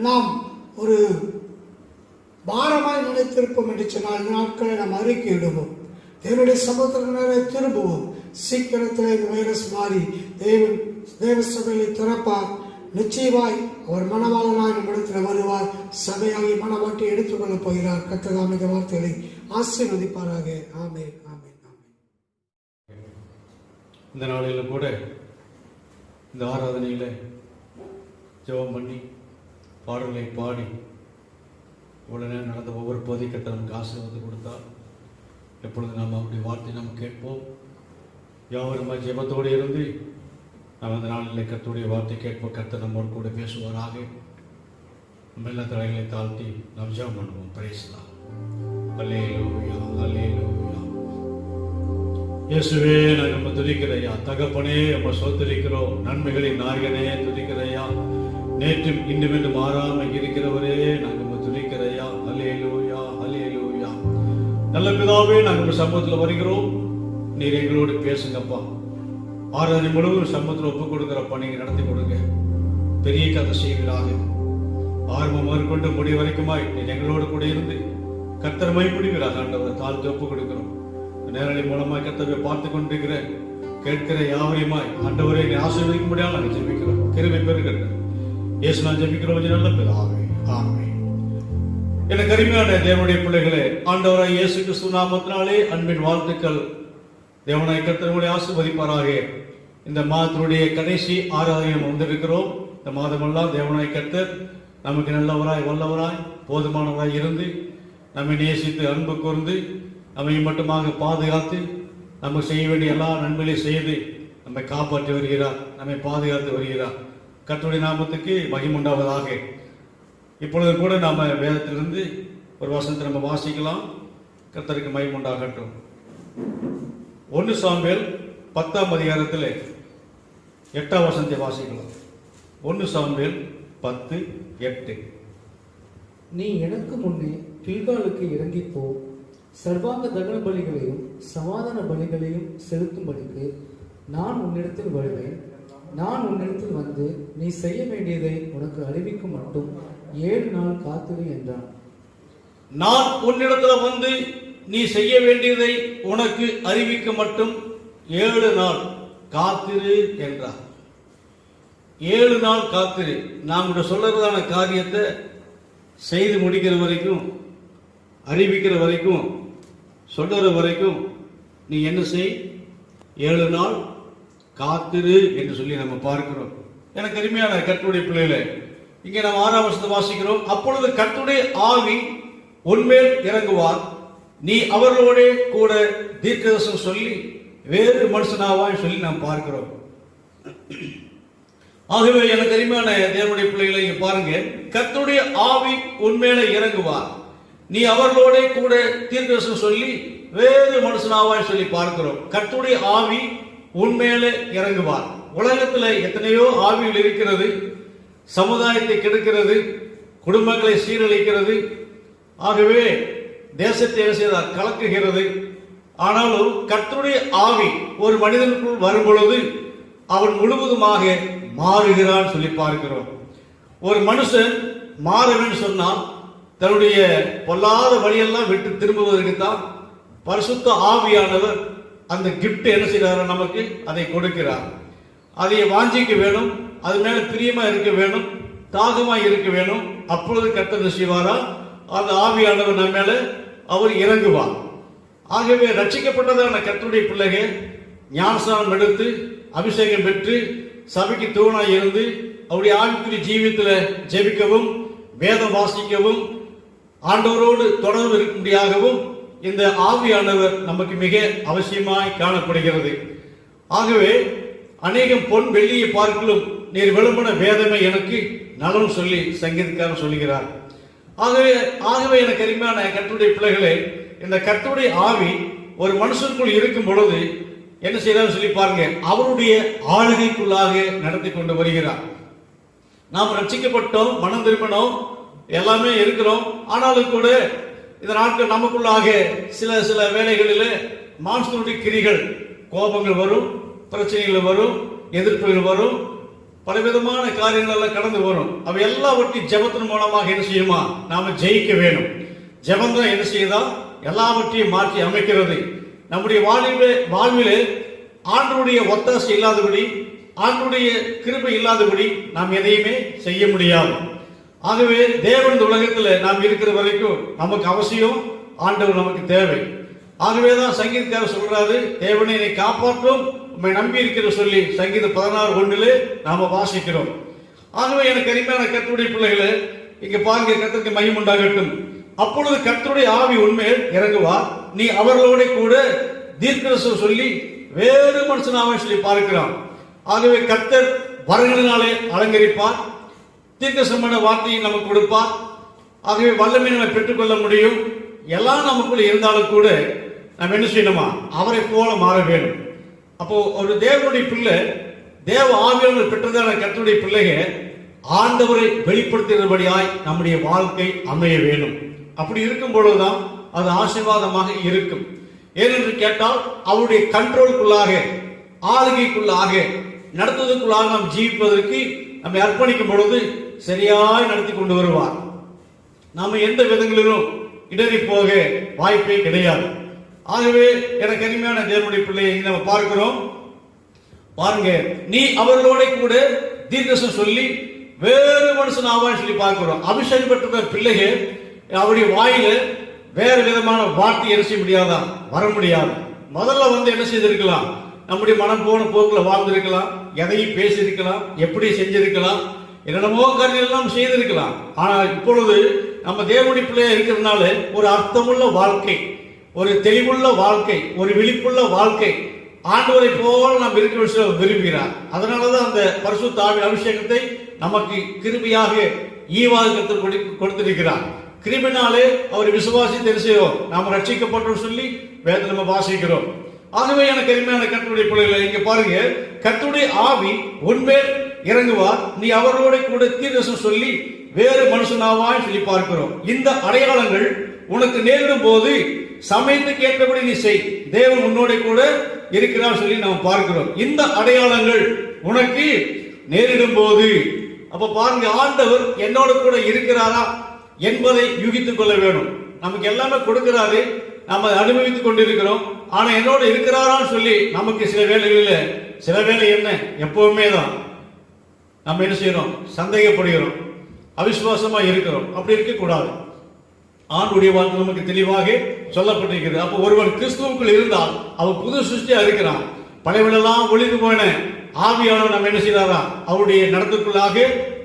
நாம் ஒரு பாரமாய் நினைத்திருப்போம் என்று சொன்னால், இந்த நாட்களை நாம் அறிக்கையிடுவோம். தேவனுடைய சமூகத்தினரை திரும்புவோம். சீக்கிரத்தில் இந்த வைரஸ் மாறி தேவ சபையை திறப்பார். நிச்சயமாய் அவர் மனவாளனாய் நம்மிடத்தில் வருவார். சபையாகி மனவாட்டி எடுத்துக் கொள்ளப் போகிறார். கர்த்தர் இந்த வார்த்தைகளை ஆசீர்வதிப்பாராக. ஆமென், ஆமென், ஆமென். இந்த நாளிலும் கூட இந்த ஆராதனையில ஜெபம் பண்ணி பாடல்களை பாடி உடனே நடந்த ஒவ்வொரு பகுதிக்கட்ட நமக்கு ஆசீர்வாதம் கொடுத்தார். எப்பொழுது நாம் அவருடைய வார்த்தை நாம் கேட்போம். யாவருமா ஜெபத்தோடு இருந்து நாம் அந்த நாளில் கர்த்தருடைய வார்த்தை கேட்போம். கர்த்தர் நம்மோடு கூட பேசுவாராக. நம்ம எல்லா தலைகளை தாழ்த்தி நாம் ஜெபம் பண்ணுவோம். பிரைஸ்லாம். அல்லேலூயா, அல்லேலூயா. இயேசுவே, நாங்கள் நம்ம துதிக்கிறையா. தகப்பனே, நம்ம சோத்தரிக்கிறோம். நன்மைகளின் நாயகனே துதிக்கிறையா. நேற்றும் இன்றும் என்று மாறாமல் இருக்கிறவரே, நாங்கள் நம்ம துதிக்கிறையா. அல்லேலூயா, அல்லேலூயா. நல்ல பிதாவே, நாங்கள் நம்ம சமூகத்தில் வருகிறோம். நீர் எங்களோடு பேசுங்கப்பா. ஆராதனை முழுவதும் சமூகத்தில் ஒப்புக் கொடுக்குறப்பா. நீங்கள் நடத்தி கொடுங்க. பெரிய கதை செய்கிறாக. ஆர்வம் மேற்கொண்டு முடிவு வரைக்குமாய் நீர் எங்களோடு கூட இருந்து கர்த்தர் மைப்பிடுகிறார். ஆண்டவரை தாழ்த்தி ஒப்புக் கொடுக்கிறோம். நேரடி மூலமாய் கர்த்தரை பார்த்து கொண்டிருக்கிற கேட்கிற யாவரையுமாய் ஆண்டவரை ஆசீர்வதிக்க முடியாது நாங்கள் ஜெபிக்கிறோம். கிருபை பெறுகிறது. இயேசு நான் ஜெபிக்கிறோம். நல்ல பிதாவே, ஆமென். எனக்கு அருமையான தேவனுடைய பிள்ளைகளே, ஆண்டவராய் இயேசு கிறிஸ்து நாமத்தினாலே அன்பின் வாழ்த்துக்கள். தேவனாய் கர்த்தர் உங்களை ஆசீர்வதிப்பாராக. இந்த மாதத்தினுடைய கடைசி ஆராதனை நம்ம வந்திருக்கிறோம். இந்த மாதமெல்லாம் தேவனாய் கர்த்தர் நமக்கு நல்லவராய், வல்லவராய், போதுமானவராய் இருந்து நம்மை நேசித்து அன்பு கூர்ந்து நம்மை மட்டுமாக பாதுகாத்து நம்ம செய்ய வேண்டிய எல்லா நன்மைகளையும் செய்து நம்மை காப்பாற்றி வருகிறார். நம்மை பாதுகாத்து வருகிறார். கர்த்தருடைய நாமத்துக்கு மகிமுண்டாவதாக. இப்பொழுது கூட நாம வேதத்திலிருந்து ஒரு வசனத்தை நம்ம வாசிக்கலாம். கர்த்தருக்கு மகிமுண்டாகட்டும். 1 சாமுவேல் 10ஆம் அதிகாரத்தில் 8ஆம் வசனத்தை வாசிக்கலாம். 1 சாமுவேல் 10:8. நீ எனக்கு முன்னே கில்காலுக்கு இறங்கி போ, சர்வாங்க தகன பலிகளையும் சமாதான பலிகளையும் செலுத்தும்படிக்கு நான் உன்னிடத்தில் வருவேன். நான் உன்னிடத்தில் வந்து நீ செய்ய வேண்டியதை உனக்கு அறிவிக்கும் மட்டும் 7 நாள் காத்திரு என்றான். நான் உன்னிடத்தில் வந்து நீ செய்ய வேண்டியதை உனக்கு அறிவிக்க மட்டும் 7 நாள் காத்திரு என்றார். 7 நாள் காத்திரு. நாம் சொல்றதான காரியத்தை செய்து முடிக்கிற வரைக்கும், அறிவிக்கிற வரைக்கும், சொல்ற வரைக்கும் நீ என்ன செய்? 7 நாள் காத்திரு என்று சொல்லி நம்ம பார்க்கிறோம். எனக்கு அருமையான கர்த்தருடைய பிள்ளைகளே, இங்கே நாம் 6ஆம் வசனத்தை வாசிக்கிறோம். அப்பொழுது கர்த்தருடைய ஆவி உன்மேல் இறங்குவார், நீ அவர்களோட கூட தீர்க்கதரிசனம் சொல்லி வேறு மனுஷனாவாய் சொல்லி நாம் பார்க்கிறோம். ஆகவே எனக்கு அருமையான தேவனுடைய பிள்ளைகளை இங்க பாருங்க, கர்த்தருடைய ஆவி உன்மேல இறங்குவார், நீ அவர்களோட கூட தீர்க்கதரிசனம் சொல்லி வேறு மனுஷனாவாய் சொல்லி பார்க்கிறோம். கர்த்தருடைய ஆவி உன்மேல இறங்குவார். உலகத்துல எத்தனையோ ஆவிகள் இருக்கிறது, சமுதாயத்தை கெடுக்கிறது, குடும்பங்களை சீரழிக்கிறது, ஆகவே தேசத்தை கலக்குகிறது. ஆனாலும் கர்த்தருடைய ஆவி ஒரு மனிதனுக்குள் வரும் பொழுது அவன் முழுவதுமாக மாறுகிறான் சொல்லி பார்க்கிறோம். ஒரு மனுஷன் மாறுவேன்னு சொன்னால் தன்னுடைய பொல்லாத வழியெல்லாம் விட்டு திரும்புவதற்கு தான் பரிசுத்த ஆவியானவர் அந்த கிஃப்ட் என்ன செய்யறாரு, நமக்கு அதை கொடுக்கிறார். அதை வாஞ்சிக்க வேணும், அது மேல பிரியமா இருக்க வேணும், தாகமா இருக்க வேணும். அப்பொழுது கர்த்தர் செய்வாரா, அந்த ஆவியானவர் நம்ம மேல அவர் இறங்குவார். ஆகவே ரட்சிக்கப்பட்டதான கர்த்தருடைய பிள்ளைகள் ஞானஸ்நானம் எடுத்து அபிஷேகம் பெற்று சபைக்கு தூணாய் இருந்து அவருடைய ஆவிக்குரிய ஜீவியத்தில் ஜெபிக்கவும் வேதம் வாசிக்கவும் ஆண்டவரோடு தொடர்பு இருக்கும்படியாகவும் இந்த ஆவியானவர் நமக்கு மிக அவசியமாய் காணப்படுகிறது. ஆகவே அநேகம் பொன் வெள்ளியை பார்க்கலும் நீர் விளம்பன வேதமே எனக்கு நலம் சொல்லி சங்கீதக்காரன் சொல்லுகிறார். ஆகவே எனக்கு அருமையான கர்த்தருடைய பிள்ளைகளே, இந்த கர்த்தருடைய ஆவி ஒரு மனுஷனுக்குள் இருக்கும் பொழுது என்ன செய்யறாரு சொல்லி பாருங்க, அவருடைய ஆளுகைக்குள்ளாக நடத்தி கொண்டு வருகிறார். நாம் ரட்சிக்கப்பட்டோம், மனம் திரும்பினோம், எல்லாமே இருக்கிறோம். ஆனாலும் கூட இந்த நாட்கள் நமக்குள்ளாக சில சில வேளைகளில் மாம்சனுடைய கிரிகள், கோபங்கள் வரும், பிரச்சனைகள் வரும், எதிர்ப்புகள் வரும், பலவிதமான காரியங்கள் எல்லாம் கடந்து வரும். அவை எல்லாவற்றையும் ஜெபத்தின் மூலமாக என்ன செய்யுமா, நாம ஜெயிக்க வேணும். ஜெபம் தான் என்ன செய்யுதா, எல்லாவற்றையும் மாற்றி அமைக்கிறது. நம்முடைய வாழ்விலே ஆண்டவருடைய ஒத்தாசை இல்லாதபடி, ஆண்டவருடைய கிருபை இல்லாதபடி நாம் எதையுமே செய்ய முடியாது. ஆகவே தேவன் இந்த உலகத்தில் நாம் இருக்கிற வரைக்கும் நமக்கு அவசியம், ஆண்டவர் நமக்கு தேவை. ஆகவேதான் சங்கீதக்காரர் சொல்றாரு, தேவனை என்னை காப்பாற்றும் உண்மை நம்பி இருக்கிற சொல்லி சங்கீதம் 16:1 நாம வாசிக்கிறோம். ஆகவே எனக்கு அருமையான கர்த்தருடைய பிள்ளைகளை இங்க பாருங்க, கர்த்தருக்கு மகிமை உண்டாகட்டும். அப்பொழுது கர்த்தருடைய ஆவி உன்மேல் இறங்குவார், நீ அவர்களோட கூட தீர்க்கதரிசனம் சொல்லி வேறு மனுஷனாக சொல்லி பார்க்கிறான். ஆகவே கர்த்தர் வரங்களினாலே அலங்கரிப்பார், தீர்க்கதரிசனமான வார்த்தையை நமக்கு கொடுப்பார். ஆகவே வல்லமை நம்ம பெற்றுக்கொள்ள முடியும். எல்லாம் நமக்குள்ள இருந்தாலும் கூட நம்ம என்ன செய்யணுமா, அவரை போல மாற வேண்டும். அப்போ ஒரு தேவனுடைய பிள்ளை, தேவ ஆவியானவர் பெற்றதான கர்த்தருடைய பிள்ளைகள் ஆண்டவரை வெளிப்படுத்துகிறபடியாய் நம்முடைய வாழ்க்கை அமைய வேண்டும். அப்படி இருக்கும் பொழுதுதான் அது ஆசீர்வாதமாக இருக்கும். ஏனென்று கேட்டால் அவருடைய கண்ட்ரோலுக்குள்ளாக, ஆளுகைக்குள்ளாக, நடத்துவதற்குள்ளாக நாம் ஜீவிப்பதற்கு நம்மை அர்ப்பணிக்கும் பொழுது சரியாய் நடத்தி கொண்டு வருவார். நாம எந்த விதங்களிலும் இடறி போக வாய்ப்பே கிடையாது. ஆகவே எனக்கு அருமையான தேவனுடைய பிள்ளையை நம்ம பார்க்கிறோம். பாருங்க, நீ அவர்களோட கூட தீர்க்கதரிசனம் சொல்லி வேறு மனுஷன் ஆவான்னு சொல்லி பார்க்கிறோம். அபிஷேகம் பெற்ற பிள்ளைகள் அவருடைய வாயில வேறு விதமான வார்த்தை என்ன செய்ய முடியாதா, வர முடியாது. முதல்ல என்ன செய்திருக்கலாம், நம்முடைய மனம் போன போக்குல வாழ்ந்திருக்கலாம், எதையும் பேசியிருக்கலாம், எப்படி செஞ்சிருக்கலாம், என்னென்னமோ காரியங்கள் எல்லாம் செய்திருக்கலாம். ஆனால் இப்பொழுது நம்ம தேவனுடைய பிள்ளையா இருக்கிறதுனால ஒரு அர்த்தமுள்ள வாழ்க்கை, ஒரு தெளிவுள்ள வாழ்க்கை, ஒரு விழிப்புள்ள வாழ்க்கை, ஆண்டவரை போல நாம் இருக்க விரும்புகிறார். அதனாலதான் அந்த பரிசுத்த ஆவியின் அபிஷேகத்தை நமக்கு கிருபையாக ஈவாக கொடுத்திருக்கிறார். கிருபினாலே அவர் விசுவாசி தெரிசையோம் நாம் ரட்சிக்கப்பட்டோம் சொல்லி வேத நம்ம வாசிக்கிறோம். ஆகவே எனக்கு அருமையான கர்த்தருடைய பிள்ளைகளை இங்க பாருங்க, கர்த்தருடைய ஆவி உன்மேல் இறங்குவார், நீ அவர்களோட கூட தீர்க்கதரிசனம் சொல்லி வேறு மனுஷனாவாய் சொல்லி பார்க்கிறோம். இந்த அடையாளங்கள் உனக்கு நேரிடும் போது சமயத்துக்கு ஏற்றபடி நீ செய், தேவன் உன்னோட கூட இருக்கிறார் சொல்லி நாம் பார்க்கிறோம். இந்த அடையாளங்கள் உனக்கு நேரிடும் போது, அப்ப பாருங்க, ஆண்டவர் என்னோட கூட இருக்கிறாரா என்பதை யூகித்துக் கொள்ள வேணும். நமக்கு எல்லாமே கொடுக்கிறாரு, நம்ம அனுபவித்துக் கொண்டிருக்கிறோம். ஆனா என்னோட இருக்கிறாரான்னு சொல்லி நமக்கு சில வேலைகளில், சில வேலை என்ன எப்பவுமே தான் நம்ம என்ன செய்யறோம், சந்தேகப்படுகிறோம், அவிசுவாசமா இருக்கிறோம். அப்படி இருக்க கூடாது. ஆண்டுடைய வாழ்க்கை நமக்கு தெளிவாக சொல்லப்பட்டிருக்கிறது. அப்போ ஒருவன் கிறிஸ்துவுக்குள் இருந்தால் அவன் புது சிருஷ்டியா இருக்கிறான். பழையவெல்லாம் ஒளிந்து போன ஆவியானவர் நம்ம என்ன செய்யறாரா, அவருடைய நடத்துக்குள்ளாக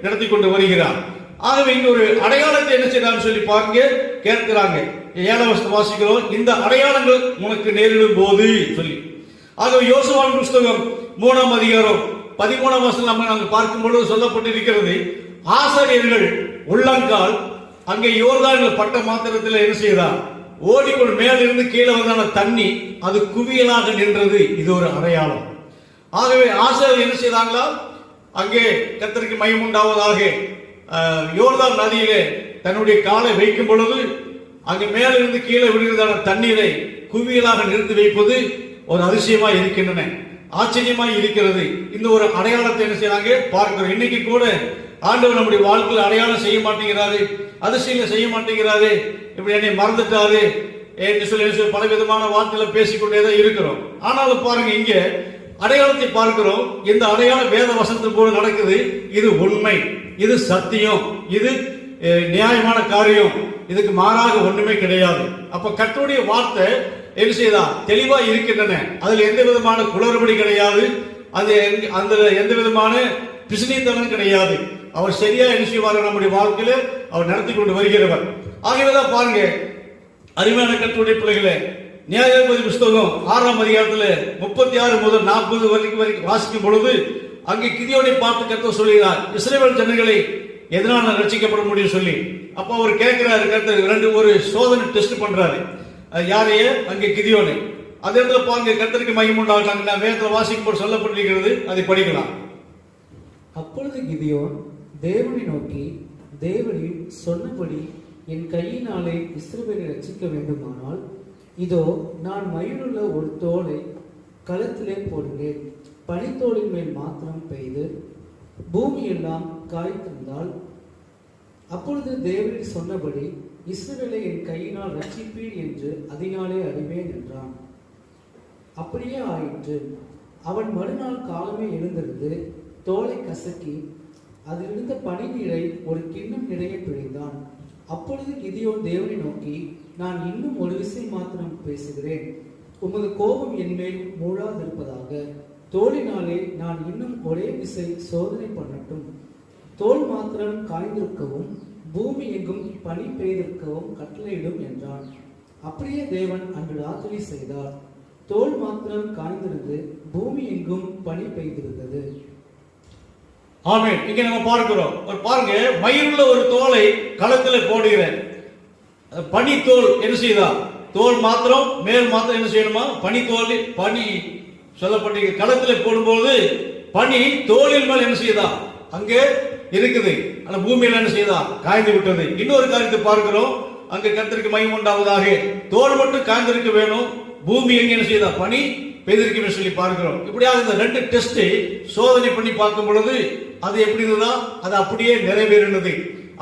நடத்தி கொண்டு வருகிறார். ஆகவே இங்க ஒரு அடையாளத்தை என்ன செய்யறான்னு சொல்லி பாருங்க, கேட்கிறாங்க. 7 வசனம் வாசிக்கிறோம், இந்த அடையாளங்கள் உனக்கு நேரிடும் போது சொல்லி. ஆகவே யோசுவாவின் புஸ்தகம் 3ஆம் அதிகாரம் 13ஆம் வசனம் நாங்கள் பார்க்கும் பொழுது சொல்லப்பட்டிருக்கிறது, ஆசாரியர்கள் உள்ளங்கால் அங்கே யோர்தானில் பட்ட மாத்திரத்தில் என்ன செய்தார், ஓடிக்கொண்டு மேலிருந்து கீழே வந்தான தண்ணி அது குவியலாக நின்றது. இது ஒரு அடையாளம். ஆகவே ஆசாரியர் என்ன செய்தாங்களா, அங்கே கர்த்தருக்கு மகிமை உண்டாவதாக யோர்தான் நதியிலே தன்னுடைய காலை வைக்கும் பொழுது அங்கே மேலிருந்து கீழே விடுகிறதான தண்ணீரை குவியலாக நிறுத்தி வைப்பது ஒரு அதிசயமாய் இருக்கின்றன, ஆச்சரியமாய் இருக்கிறது. இந்த ஒரு அடையாளத்தை என்ன செய்யறாங்க பார்க்கிறோம். இன்னைக்கு கூட ஆண்டவர் நம்முடைய வாழ்க்கையில் அடையாளம் செய்ய மாட்டேங்கிறாரு, அதிசயங்களை செய்ய மாட்டேங்கிறாரு, இப்படி என்னை மறந்துட்டாரு என்று சொல்லி பல விதமான வார்த்தைகளை பேசிக்கொண்டேதான் இருக்கிறோம். ஆனாலும் பாருங்க, இங்க அடையாளத்தை பார்க்கிறோம். இந்த அடையாளம் வேத வசனத்தின் போல நடக்குது. இது உண்மை, இது சத்தியம், இது நியாயமான காரியம், இதுக்கு மாறாக ஒண்ணுமே கிடையாது. அப்ப கர்த்தருடைய வார்த்தை என்ன செய்தா தெளிவா இருக்கின்றன. அதுல எந்த விதமான குளறுபடி கிடையாது, அது அந்த எந்த விதமான பிசினித்தனம் கிடையாது. அவர் சரியா என்ன செய்வார், நம்முடைய வாழ்க்கையில அவர் நடத்தி கொண்டு வருகிறவர். ஆகவேதான் பாருங்க அருமையான கர்த்தருடைய பிள்ளைகளே, நியாயாதிபதி புஸ்தகம் 6ஆம் அதிகாரத்தில் 36 முதல் 40 வரைக்கும் வாசிக்கும் பொழுது அங்கே கிதியோனை பார்த்து கர்த்தர் சொல்கிறார், இஸ்ரவேல் ஜனங்களை எதனால் நான் ரட்சிக்கப்பட முடியும் சொல்லி. அப்ப அவர் கேட்கிறாரு, கர்த்தர் ஒரு சோதனை டெஸ்ட் பண்றாரு. யாரையே, அங்கே கிதியோனை. அதே இடத்துல பாருங்க, கர்த்தருக்கு மகிமை உண்டாகட்டும். நான் வேதத்தில் வாசிக்கும் போது சொல்லப்பட்டிருக்கிறது, அதை படிக்கலாம். அப்பொழுது கிதியோன் தேவனை நோக்கி, தேவனின் சொன்னபடி என் கையினாலே இஸ்ரவேலை ரட்சிக்க வேண்டுமானால் இதோ நான் மயிலுள்ள ஒரு தோலை களத்திலே போடுகிறேன், பனித்தோலின் மேல் மாத்திரம் பெய்து பூமி எல்லாம் காய்த்திருந்தால் அப்பொழுது தேவனின் சொன்னபடி இஸ்ரவேலை என் கையினால் ரட்சிப்பீர் என்று அதனாலே அறிவேன் என்றான். அப்படியே ஆயிற்று. அவன் மறுநாள் காலமே எழுந்திருந்து தோலை கசக்கி அதிலிருந்த பனி நீரை ஒரு கிண்ணம் நிறைய பிழிந்தான். அப்பொழுது கிதியோன் தேவனை நோக்கி, நான் இன்னும் ஒரு விஷயம் மாத்திரம் பேசுகிறேன், உமது கோபம் என்மேல் மூழாதிருப்பதாக. தோலினாலே நான் இன்னும் ஒரே விசை சோதனை பண்ணட்டும். தோல் மாத்திரம் காய்ந்திருக்கவும் பூமி எங்கும் பனி பெய்திருக்கவும் கட்டளையிடும் என்றான். அப்படியே தேவன் அன்று ராத்திரி செய்தார். தோல் மாத்திரம் காய்ந்திருந்து பூமி எங்கும் பனி பெய்திருந்தது. ஆமென். இங்க நம்ம பார்க்கிறோம், பாருங்க, மயிலுள்ள ஒரு தோலை களத்தில் போடுகிறேன். பனி தோல் என்ன செய்தா, தோல் மாத்திரம் மேல் மாத்திரம் என்ன செய்யணுமா, பனி தோல் பனி சொல்லப்பட்ட களத்தில் போடும்போது பனி தோலில் மேல் என்ன செய்தா அங்கே இருக்குது, ஆனா பூமியில என்ன செய்தா காய்ந்து விட்டது. இன்னொரு காரியத்தை பார்க்கிறோம், அங்க கர்த்தருக்கு மகிமை உண்டாவதாக, தோல் மட்டும் காய்ந்திருக்க வேணும், பூமி எங்க என்ன செய்தா பனி பெய்திருக்குன்னு சொல்லி பார்க்கிறோம். இப்படியாக இந்த 2 டெஸ்ட் சோதனை பண்ணி பார்க்கும் பொழுது அது எப்படி இருந்ததா, அது அப்படியே நிறைவேறினது,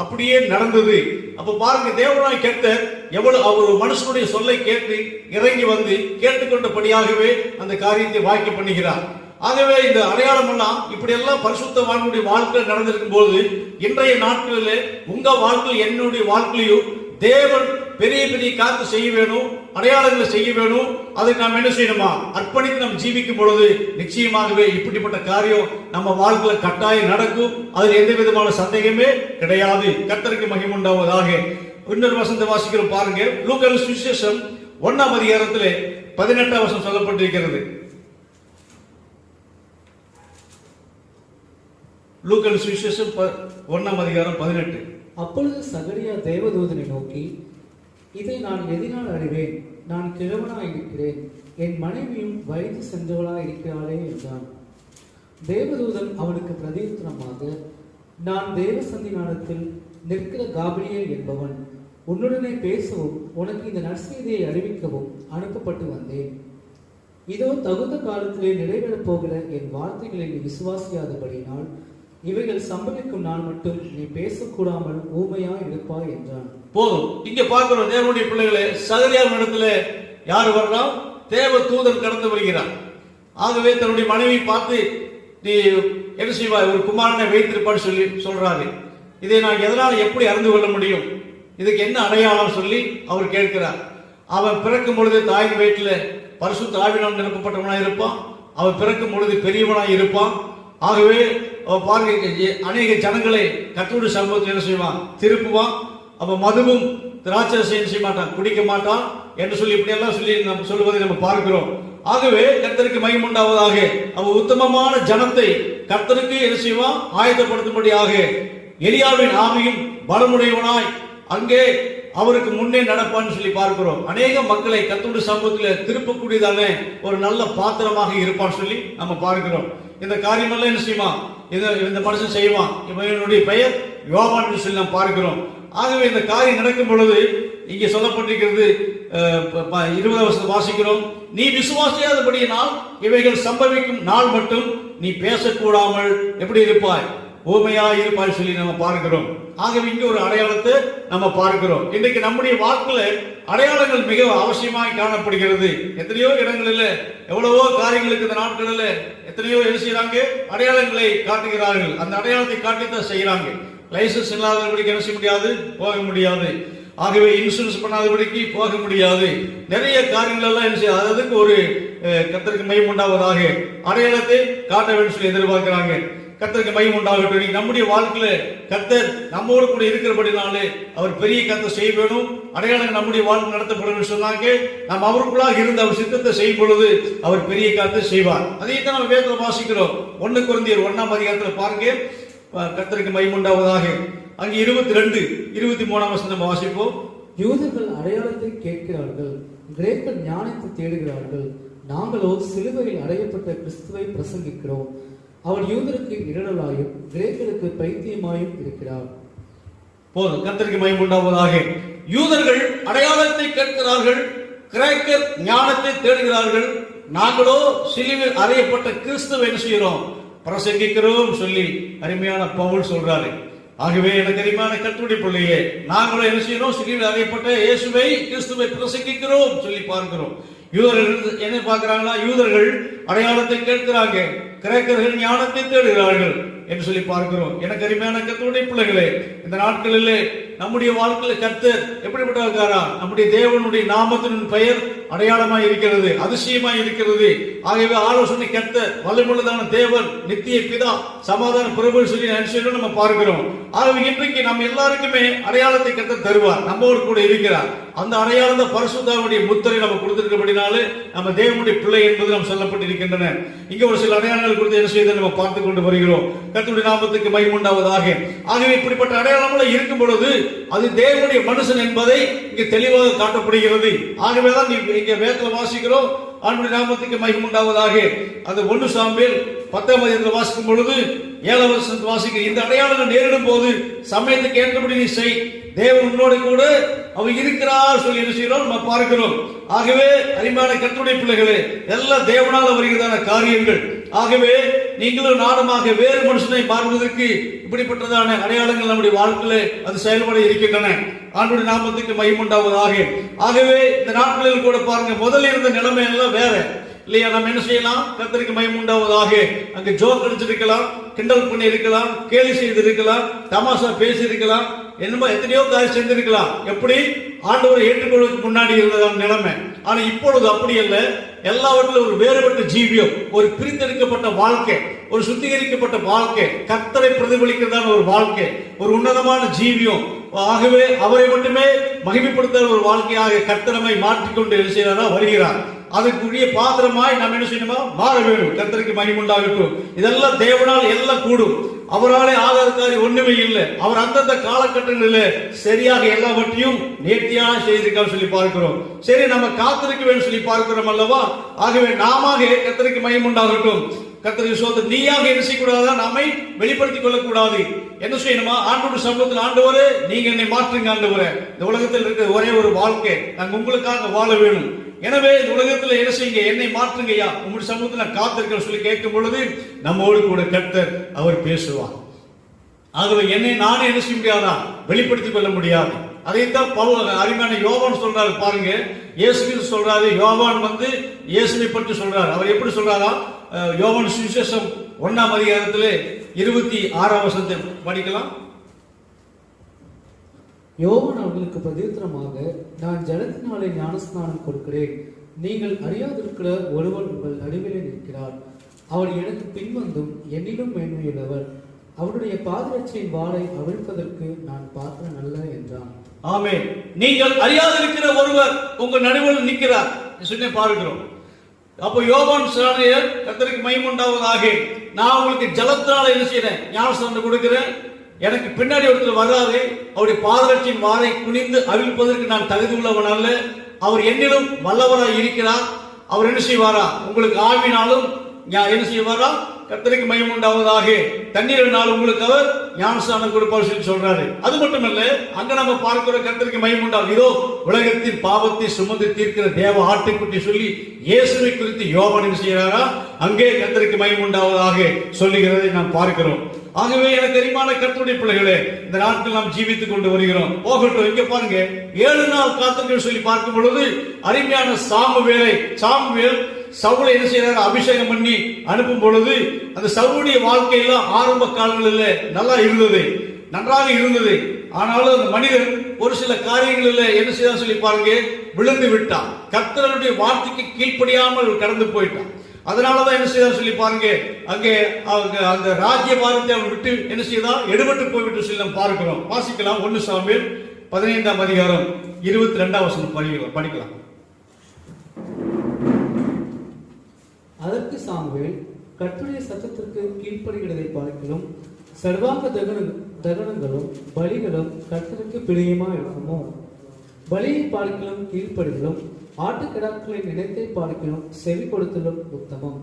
அப்படியே நடந்தது. அப்ப பாருங்க, தேவனாய் கர்த்தர் எவ்வளவு அவர் மனுஷனுடைய சொல்லை கேட்டு இறங்கி வந்து கேட்டுக்கொண்டபடியாகவே அந்த காரியத்தை வாய்க்க பண்ணுகிறார். ஆகவே இந்த அடையாளம் எல்லாம் இப்படி எல்லாம் பரிசுத்தவான்களுடைய வாழ்க்கையில் நடந்திருக்கும் போது இன்றைய நாட்களிலே உங்க வாழ்க்கையில் என்னுடைய வாழ்க்கையிலும் தேவன் பெரிய பெரிய காத்து செய்ய வேணும், அடையாளங்களை செய்ய வேணும். அதை நாம் என்ன செய்யணுமா, அர்ப்பணித்து நாம் ஜீவிக்கும் பொழுது நிச்சயமாகவே இப்படிப்பட்ட காரியம் நம்ம வாழ்க்கையில கட்டாயம் நடக்கும். அதில் எந்த விதமான சந்தேகமே கிடையாது. கர்த்தருக்கு மகிமை உண்டாவதாக. இன்னொரு வசனத்தை வாசிக்கிறோம் பாருங்க, லூக்கா சுவிசேஷம் 1ஆம் அதிகாரத்திலே 18ஆம் வசனம் சொல்லப்பட்டிருக்கிறது. லூக்கா சுவிசேஷம் 1ஆம் அதிகாரம் 18. அப்பொழுது சகரியா தேவதூதனை நோக்கி, இதை நான் எதினால் அறிவேன், நான் கிழவனாய் இருக்கிறேன், என் மனைவியும் வயது சென்றவளாய் இருக்கிறாளே என்றான். தேவதூதன் அவனுக்கு பிரதியுத்தரமாக, நான் தேவசன்னிதானத்தில் நிற்கிற காபிரியேல் என்பவன், உன்னுடனே பேசவும் உனக்கு இந்த நற்செய்தியை அறிவிக்கவும் அனுப்பப்பட்டு வந்தேன். இதோ தகுந்த காலத்திலே நிறைவேறப் போகிற என் வார்த்தைகளை நீ விசுவாசியாதபடியினால் இவைகள் சம்பவிக்கும் நாள் மட்டும் நீ பேசக்கூடாமல் ஊமையா இருப்பாய் என்றான். போதும். இங்க பார்க்கிறோம், தேவனுடைய பிள்ளைகளே, சகரியாவின் இடத்துல யார் வர்றா, தேவ தூதன் கடந்து வருகிறார். ஆகவே தன்னுடைய மனைவி பார்த்து, நீ என்ன செய்வாய், ஒரு குமாரனை வைத்திருப்பான்னு சொல்லி சொல்றாரு. இதை நான் எதனால் எப்படி அறிந்து கொள்ள முடியும், இதுக்கு என்ன அடையாளம் சொல்லி அவர் கேட்கிறார். அவன் பிறக்கும் பொழுது தாயின் வயிற்றில் பரிசுத்த ஆவியினால் நிரப்பப்பட்டவனாய் இருப்பான். அவன் பிறக்கும் பொழுது பெரியவனாய் இருப்பான். ஆகவே பாருங்க, அநேக ஜனங்களை கர்த்தருடைய சமூகத்தில் என்ன செய்வான், திருப்புவான். அப்ப மதுவும் திராட்சை செய்ய மாட்டான், குடிக்க மாட்டான். என்று சொல்லி இப்படி எல்லாம் சொல்லி நம்ம சொல்லுவதை நம்ம பார்க்கிறோம். ஆகவே கர்த்தருக்கு மகிமை உண்டாவதாக. அவர் உத்தமமான ஜனத்தை கர்த்தருக்கு என்ன செய்வான்? ஆயத்தப்படுத்தும்படியாக எலியாவின் ஆவியும் பலமுடையவனாய் அங்கே அவருக்கு முன்னே நடப்பான்னு சொல்லி பார்க்கிறோம். அநேக மக்களை கர்த்தருடைய சமூகத்தில் திருப்பக்கூடியதான ஒரு நல்ல பாத்திரமாக இருப்பான்னு சொல்லி நம்ம பார்க்கிறோம். இந்த காரியமெல்லாம் என்ன செய்வான்? இந்த மனுஷன் செய்வான். இவனுடைய பெயர் யோவான் என்று சொல்லி நாம் பார்க்கிறோம். ஆகவே இந்த காரியம் நடக்கும் பொழுது இங்கே சொல்லப்பட்டிருக்கிறது 20 வருஷத்தை வாசிக்கிறோம். நீ விசுவாசியாதபடியினால் இவைகள் சம்பவிக்கும் நாள் மட்டும் நீ பேசக்கூடாமல் எப்படி இருப்பாய்? ஊமையாய் இருப்பாய் சொல்லி நம்ம பார்க்கிறோம். ஆகவே இங்க ஒரு அடையாளத்தை நம்ம பார்க்கிறோம். இன்றைக்கு நம்முடைய வாழ்க்கையில அடையாளங்கள் மிக அவசியமாய் காணப்படுகிறது. எத்தனையோ இடங்களில் எவ்வளவோ காரியங்களுக்கு இந்த நாட்களில் எத்தனையோ என்ன செய்யறாங்க? அடையாளங்களை காட்டுகிறார்கள். அந்த அடையாளத்தை காட்டித்தான் செய்யறாங்க. லைசன்ஸ் இல்லாதபடிக்கு என்ன செய்ய முடியாது? போக முடியாது. ஆகவே இன்சூரன்ஸ் பண்ணாதபடிக்கு போக முடியாது. நிறைய காரியங்கள் எல்லாம் என்ன செய்ய, அதுக்கு ஒரு கர்த்தருக்கு மகிமை உண்டாவதாக அடையாளத்தை காட்ட வேண்டும் சொல்லி எதிர்பார்க்கிறாங்க. கர்த்தருக்கு மகிமை உண்டாகட்டும். நம்முடைய வாழ்க்கையில கர்த்தர் நம்மோடு கூட இருக்கிறபடினாலே அவர் பெரிய கர்த்தர் செய்ய வேணும். அடையாளங்கள் நம்முடைய வாழ்க்கை நடத்தப்படும் சொன்னாங்க. நாம் அவருக்குள்ளாக இருந்து அவர் சித்தத்தை செய்யும் பொழுது அவர் பெரிய கர்த்தர் செய்வார். அதைத்தான் நம்ம வேதத்தில் வாசிக்கிறோம். 1 கொரிந்தியர் 1ஆம் அதிகாரத்தில் பாருங்க, கர்த்தருக்கு மகிமை உண்டாவதாக. அங்கே 22, 23ஆம் வசனம் நம்ம வாசிப்போம். யூதர்கள் அடையாளத்தை கேட்கிறார்கள், கிரேக்கர் ஞானத்தை தேடுகிறார்கள். நாங்களோ சிலுவையில் அடையப்பட்ட கிறிஸ்துவை பிரசங்கிக்கிறோம். அவர் யூதருக்கு இடரலாயும் கிரேக்கருக்கு பைத்தியமாயும் இருக்கிறார். போதும். கர்த்தருக்கு மகிமை உண்டாவதாக. யூதர்கள் அடையாளத்தை கேட்கிறார்கள், கிரேக்கர் ஞானத்தை தேடுகிறார்கள். நாங்களோ சிலுவையில் அறையப்பட்ட கிறிஸ்துவை என்ன செய்கிறோம்? பிரசங்கிக்கிறோம் சொல்லி அருமையான பவுல் சொல்றாரு. ஆகவே எனக்கு அருமையான கர்த்தருடைய பிள்ளையே, நாங்களும் என்ன செய்யணும்? சிலுவையில் அறையப்பட்ட இயேசுவை கிறிஸ்துவை பிரசங்கிக்கிறோம் சொல்லி பார்க்கிறோம். யூதர்கள் என்ன பார்க்கிறாங்களா? யூதர்கள் அடையாளத்தை கேட்கிறாங்க, கிரேக்கர்கள் ஞானத்தை தேடுகிறார்கள் என்று சொல்லி பார்க்கிறோம். எனக்கு அருமையான கர்த்தருடைய பிள்ளைகளே, இந்த நாட்களிலே நம்முடைய வாழ்க்கையில கர்த்தர் எப்படிப்பட்டிருக்காரா? நம்முடைய தேவனுடைய நாமத்தின் பெயர் அடையாளமாய் இருக்கிறது, அதிசயமாய் இருக்கிறது. ஆகவே ஆலோசனை கர்த்தர், வல்லமையுள்ளதான தேவன், நித்திய பிதா, சமாதான பிரபு சொல்லி நம்ம பார்க்கிறோம். ஆகவே இன்றைக்கு நம்ம எல்லாருக்குமே அடையாளத்தை கர்த்தர் தருவார், நம்மோடு கூட இருக்கிறார். அந்த அடையாள பரிசுத்தாவுடைய முத்திரை நம்ம கொடுத்திருக்கிறபடினாலே நம்ம தேவனுடைய பிள்ளை என்பது நம்ம சொல்லப்பட்டிருக்கின்றன. இங்க ஒரு சில அடையாளங்கள் கொடுத்து என்ன செய்து நம்ம பார்த்து கொண்டு வருகிறோம். கர்த்தருடைய நாமத்துக்கு மகிமை உண்டாவதாக. ஆகவே இப்படிப்பட்ட அடையாளங்கள் இருக்கும் பொழுது அது தேவனுடைய மனுஷன் என்பதை இங்கே தெளிவாக காட்டப்படுகிறது. ஆகவேதான் இங்கே வேதத்தில் வாசிக்கிறோம், ஆண்டவருடைய நாமத்துக்கு மகிமை உண்டாவதாக. அது 1 சாமுவேல் 10ஆம் அதிகாரத்தில் வாசிக்கும் பொழுது 7ஆம் வசனத்தை வாசிக்கிறோம். இந்த அடையாளங்கள் நேரிடும் போது சமயத்துக்கு ஏற்றபடி நீ செய், தேவன் உன்னோடு கூட அவர் இருக்கிறார் சொல்லி என்ன செய்கிறோம்? நம்ம பார்க்கிறோம். ஆகவே அருமையான கர்த்தருடைய பிள்ளைகளே, எல்லாம் தேவனால் வருகிறதான காரியங்கள். ஆகவே நீங்களும் நானுமாக வேறு மனுஷனை மாறுவதற்கு இப்படிப்பட்டதான அடையாளங்கள் நம்முடைய வாழ்க்கையில அது செயல்பட இருக்கின்றன. ஆண்டவருடைய நாமத்துக்கு மகிமை உண்டாவதாக. ஆகவே இந்த நாட்களில் கூட பாருங்க, முதல்ல இருந்த நிலைமை எல்லாம் வேற இல்லையா? நம்ம என்ன செய்யலாம்? கர்த்தருக்கு மகிமை உண்டாவதாக. அங்க ஜோக் அடிச்சிருக்கலாம், கிண்டல் பண்ணி இருக்கலாம், கேலி செய்திருக்கலாம், தமாஷா பேசி இருக்கலாம், என்னமோ எத்தனையோ காரியம் செஞ்சிருக்கலாம். எப்படி? ஆண்டவரை ஏற்றுக்கொள்வதற்கு முன்னாடி இருந்ததான நிலைமை. ஆனா இப்பொழுது அப்படி அல்ல. எல்லாவற்றிலும் ஒரு வேறுபட்ட ஜீவியம், ஒரு பிரித்தெடுக்கப்பட்ட வாழ்க்கை, ஒரு சுத்திகரிக்கப்பட்ட வாழ்க்கை, கர்த்தரை பிரதிபலிக்கிறதான ஒரு வாழ்க்கை, ஒரு உன்னதமான ஜீவியம். ஆகவே அவரை மட்டுமே மகிமைப்படுத்த ஒரு வாழ்க்கையாக கர்த்தரமை மாற்றிக்கொண்டு என்ன செய்யறா? வருகிறார். அதுக்குரிய பாத்திரமாய் நாம் என்ன செய்யணுமா? மாற வேண்டும். கர்த்தருக்கு மகிமை உண்டாகட்டும். இதெல்லாம் தேவனால் எல்லாம் கூடும். அவராலே ஆகாத ஒண்ணுமே இல்லை. அவர் அந்தந்த காலகட்டங்களில் சரியாக எல்லாவற்றையும் நேர்த்தியாக செய்திருக்கார் சொல்லி பார்க்கிறோம். சரி, நம்ம காத்திருக்க வேண்டும் சொல்லி பார்க்கிறோம் அல்லவா? ஆகவே நாம கர்த்தருக்கு மகிமை உண்டாகட்டும். கர்த்தருக்கு சோதனை நீயாக என்ன செய்யக்கூடாதா? நம்மை வெளிப்படுத்திக் கொள்ளக்கூடாது. என்ன செய்யணுமா? ஆண்டவருடைய சமூகத்தில், ஆண்டவரே நீங்க என்னை மாற்றுங்க ஆண்டவரே, இந்த உலகத்தில் இருக்கிற ஒரே ஒரு வாழ்க்கை நான் உங்களுக்காக வாழ வேணும். எனவே இந்த உலகத்தில் என்ன செய்யுங்க? என்னை மாற்றுங்கய்யா, உங்களுடைய சமூகத்தில் நான் காத்திருக்கிறேன் சொல்லி கேட்கும் பொழுது நம்மோடு கூட கர்த்தர் அவர் பேசுவார். ஆகவே என்னை நானே என்ன செய்ய முடியாதா? வெளிப்படுத்திக் கொள்ள முடியாது. அதைத்தான் அருமையான யோவான் சொல்றாரு. பாருங்க, இயேசு சொல்றாரு. யோவான் இயேசுவை பற்றி சொல்றாரு. அவர் எப்படி சொல்றாரா? யோவான் சுவிசேஷம் 1ஆம் அதிகாரத்திலே 26ஆம் வசனத்தை படிக்கலாம். யோவான் அவர்களுக்கு பிரதியுத்தரமாக, நான் ஜலத்தினாலே ஞானஸ்நானம் கொடுக்கிறேன், நீங்கள் அறியாதிருக்கிற ஒருவன் உங்கள் நடுவிலே நிற்கிறார். அவர் எனக்கு பின்வந்தும் என்னிலும் மேன்மையுள்ளவர், அவருடைய பாதரட்சியின் வாளை அவிழ்ப்பதற்கு நான் பாத்திரன் அல்ல என்றான். ஆமென். நீங்கள் அறியாதிருக்கிற ஒருவர் உங்க நடுவில் நிற்கிறார் சொல்லி பார்க்கிறோம். அப்போ யோவான் ஸ்நானியர், கர்த்தருக்கு மகிமை உண்டாவதாக, நான் உங்களுக்கு ஜலத்தினால என்ன செய்றேன், ஞானஸ்நானம் கொடுக்கிறேன். எனக்கு பின்னாடி ஒருத்தர் வர்றாரு, அவருடைய பாதரட்சியின் வாரை குனிந்து அவிழ்ப்பதற்கு நான் தகுதி உள்ளவன் அல்ல. அவர் என்னிலும் வல்லவராய் இருக்கிறார். அவர் என்ன செய்வாரா, உங்களுக்கு ஆவினாலும் என்ன செய்வாரா, கர்த்தருக்கு மகிமை உண்டாவதாக, தண்ணீரினால் உங்களுக்கு அவர் ஞானஸ்நானம் கொடுப்பார் சொல்லி சொல்றாரு. அது மட்டுமல்ல, அங்க நம்ம பார்க்கிற கர்த்தருக்கு மகிமை உண்டாகும். இதோ உலகத்தின் பாவத்தை சுமந்து தீர்க்கிற தேவ ஆட்டுக்குட்டி சொல்லி இயேசுவை குறித்து யோவான் என்ன செய்யறாரா, அங்கே கர்த்தருக்கு மகிமை உண்டாவதாக சொல்லுகிறதை நாம் பார்க்கிறோம். ஆகவே எனக்கு அறிமான கர்த்தருடைய பிள்ளைகளே, இந்த நாட்கள் நாம் ஜீவித்துக் கொண்டு வருகிறோம். போகட்டும், இங்க பாருங்க, 7 நாள் காத்திருக்க சொல்லி பார்க்கும் பொழுது அருமையான சாமுவேல் சவுலை என்ன செய்யறாரு, அபிஷேகம் பண்ணி அனுப்பும் பொழுது அந்த சவுளுடைய வாழ்க்கையெல்லாம் ஆரம்ப காலங்களில் நல்லா இருந்தது, நன்றாக இருந்தது. ஆனாலும் அந்த மனிதன் ஒரு சில காரியங்களில் என்ன செய்ய சொல்லி பாருங்க, விழுந்து விட்டான். கர்த்தருடைய வார்த்தைக்கு கீழ்ப்படியாமல் கடந்து போயிட்டான். அதனாலதான் என்ன செய்ய சொல்லி பாருங்க, அங்கே அந்த ராஜ்ய பாரத்தை அவன் விட்டு என்ன செய்தான், எடுபட்டு போய்விட்டு சொல்லி நாம் பார்க்கிறோம். வாசிக்கலாம். 1 சாமுவேல் 15ஆம் அதிகாரம் 22ஆம் வசனம் படிக்கலாம். அதற்கு சாமுவேல், கர்த்தருடைய சத்தத்திற்கு கீழ்ப்படுகிறதை பார்க்கிலும் சர்வாங்க தகனங்களும் பலிகளும் கர்த்தருக்கு பிரியமா இருக்குமோ? பலியை பார்க்கிலும் கீழ்ப்படுதலும் ஆட்டுக்கிடாக்களின் நினைத்தை பார்க்கிலும் செவி கொடுத்தலும் உத்தமம்.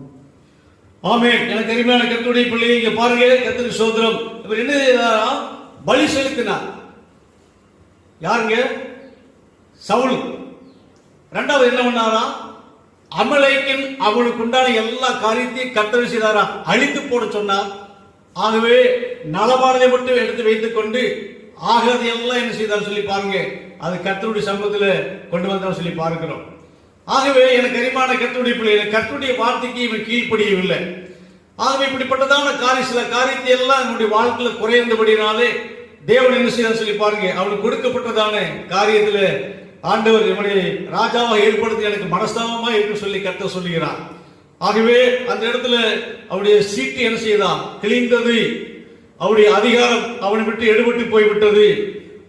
ஆமென். எனக்கு அருமையான கர்த்தருடைய பிள்ளையை இங்க பாருங்க, கர்த்தருக்கு ஸ்தோத்திரம். இவர் என்ன செய்தாரா, பலி செலுத்தினார். யாருங்க, சவுல். இரண்டாவது என்ன பண்ணாரா, அமலேக்கின் அவனுக்கு உண்டான எல்லா காரியத்தையும் கர்த்தர் செய்தாரா, அழித்து போட சொன்னார். ஆகவே நலமானதை மட்டும் எடுத்து வைத்துக் கொண்டு ஆகாத எல்லாம் என்ன செய்தார் சொல்லி பாருங்க, அது கர்த்தருடைய சமூகத்தில் கொண்டு வந்தார் சொல்லி பார்க்கிறோம். ஆகவே எனக்கு அருமையான கர்த்தருடைய பிள்ளைகள், கர்த்தருடைய வார்த்தைக்கு இவன் கீழ்ப்படியவில்லை. ஆகவே இப்படிப்பட்டதான சில காரியத்தை எல்லாம் என்னுடைய வாழ்க்கையில் குறைந்தபடினாலே தேவன் என்ன செய்தார் சொல்லி பாருங்க, அவனுக்கு கொடுக்கப்பட்டதான காரியத்தில் ஆண்டவர் இவனை ராஜாவாக ஏற்படுத்தி எனக்கு மனஸ்தாபமா என்று சொல்லி கர்த்தர் சொல்லுகிறார். ஆகவே அந்த இடத்துல அவருடைய சீட்டு என்ன செய்தான், கிழிந்தது. அவருடைய அதிகாரம் அவனை விட்டு எடுபட்டு போய்விட்டது.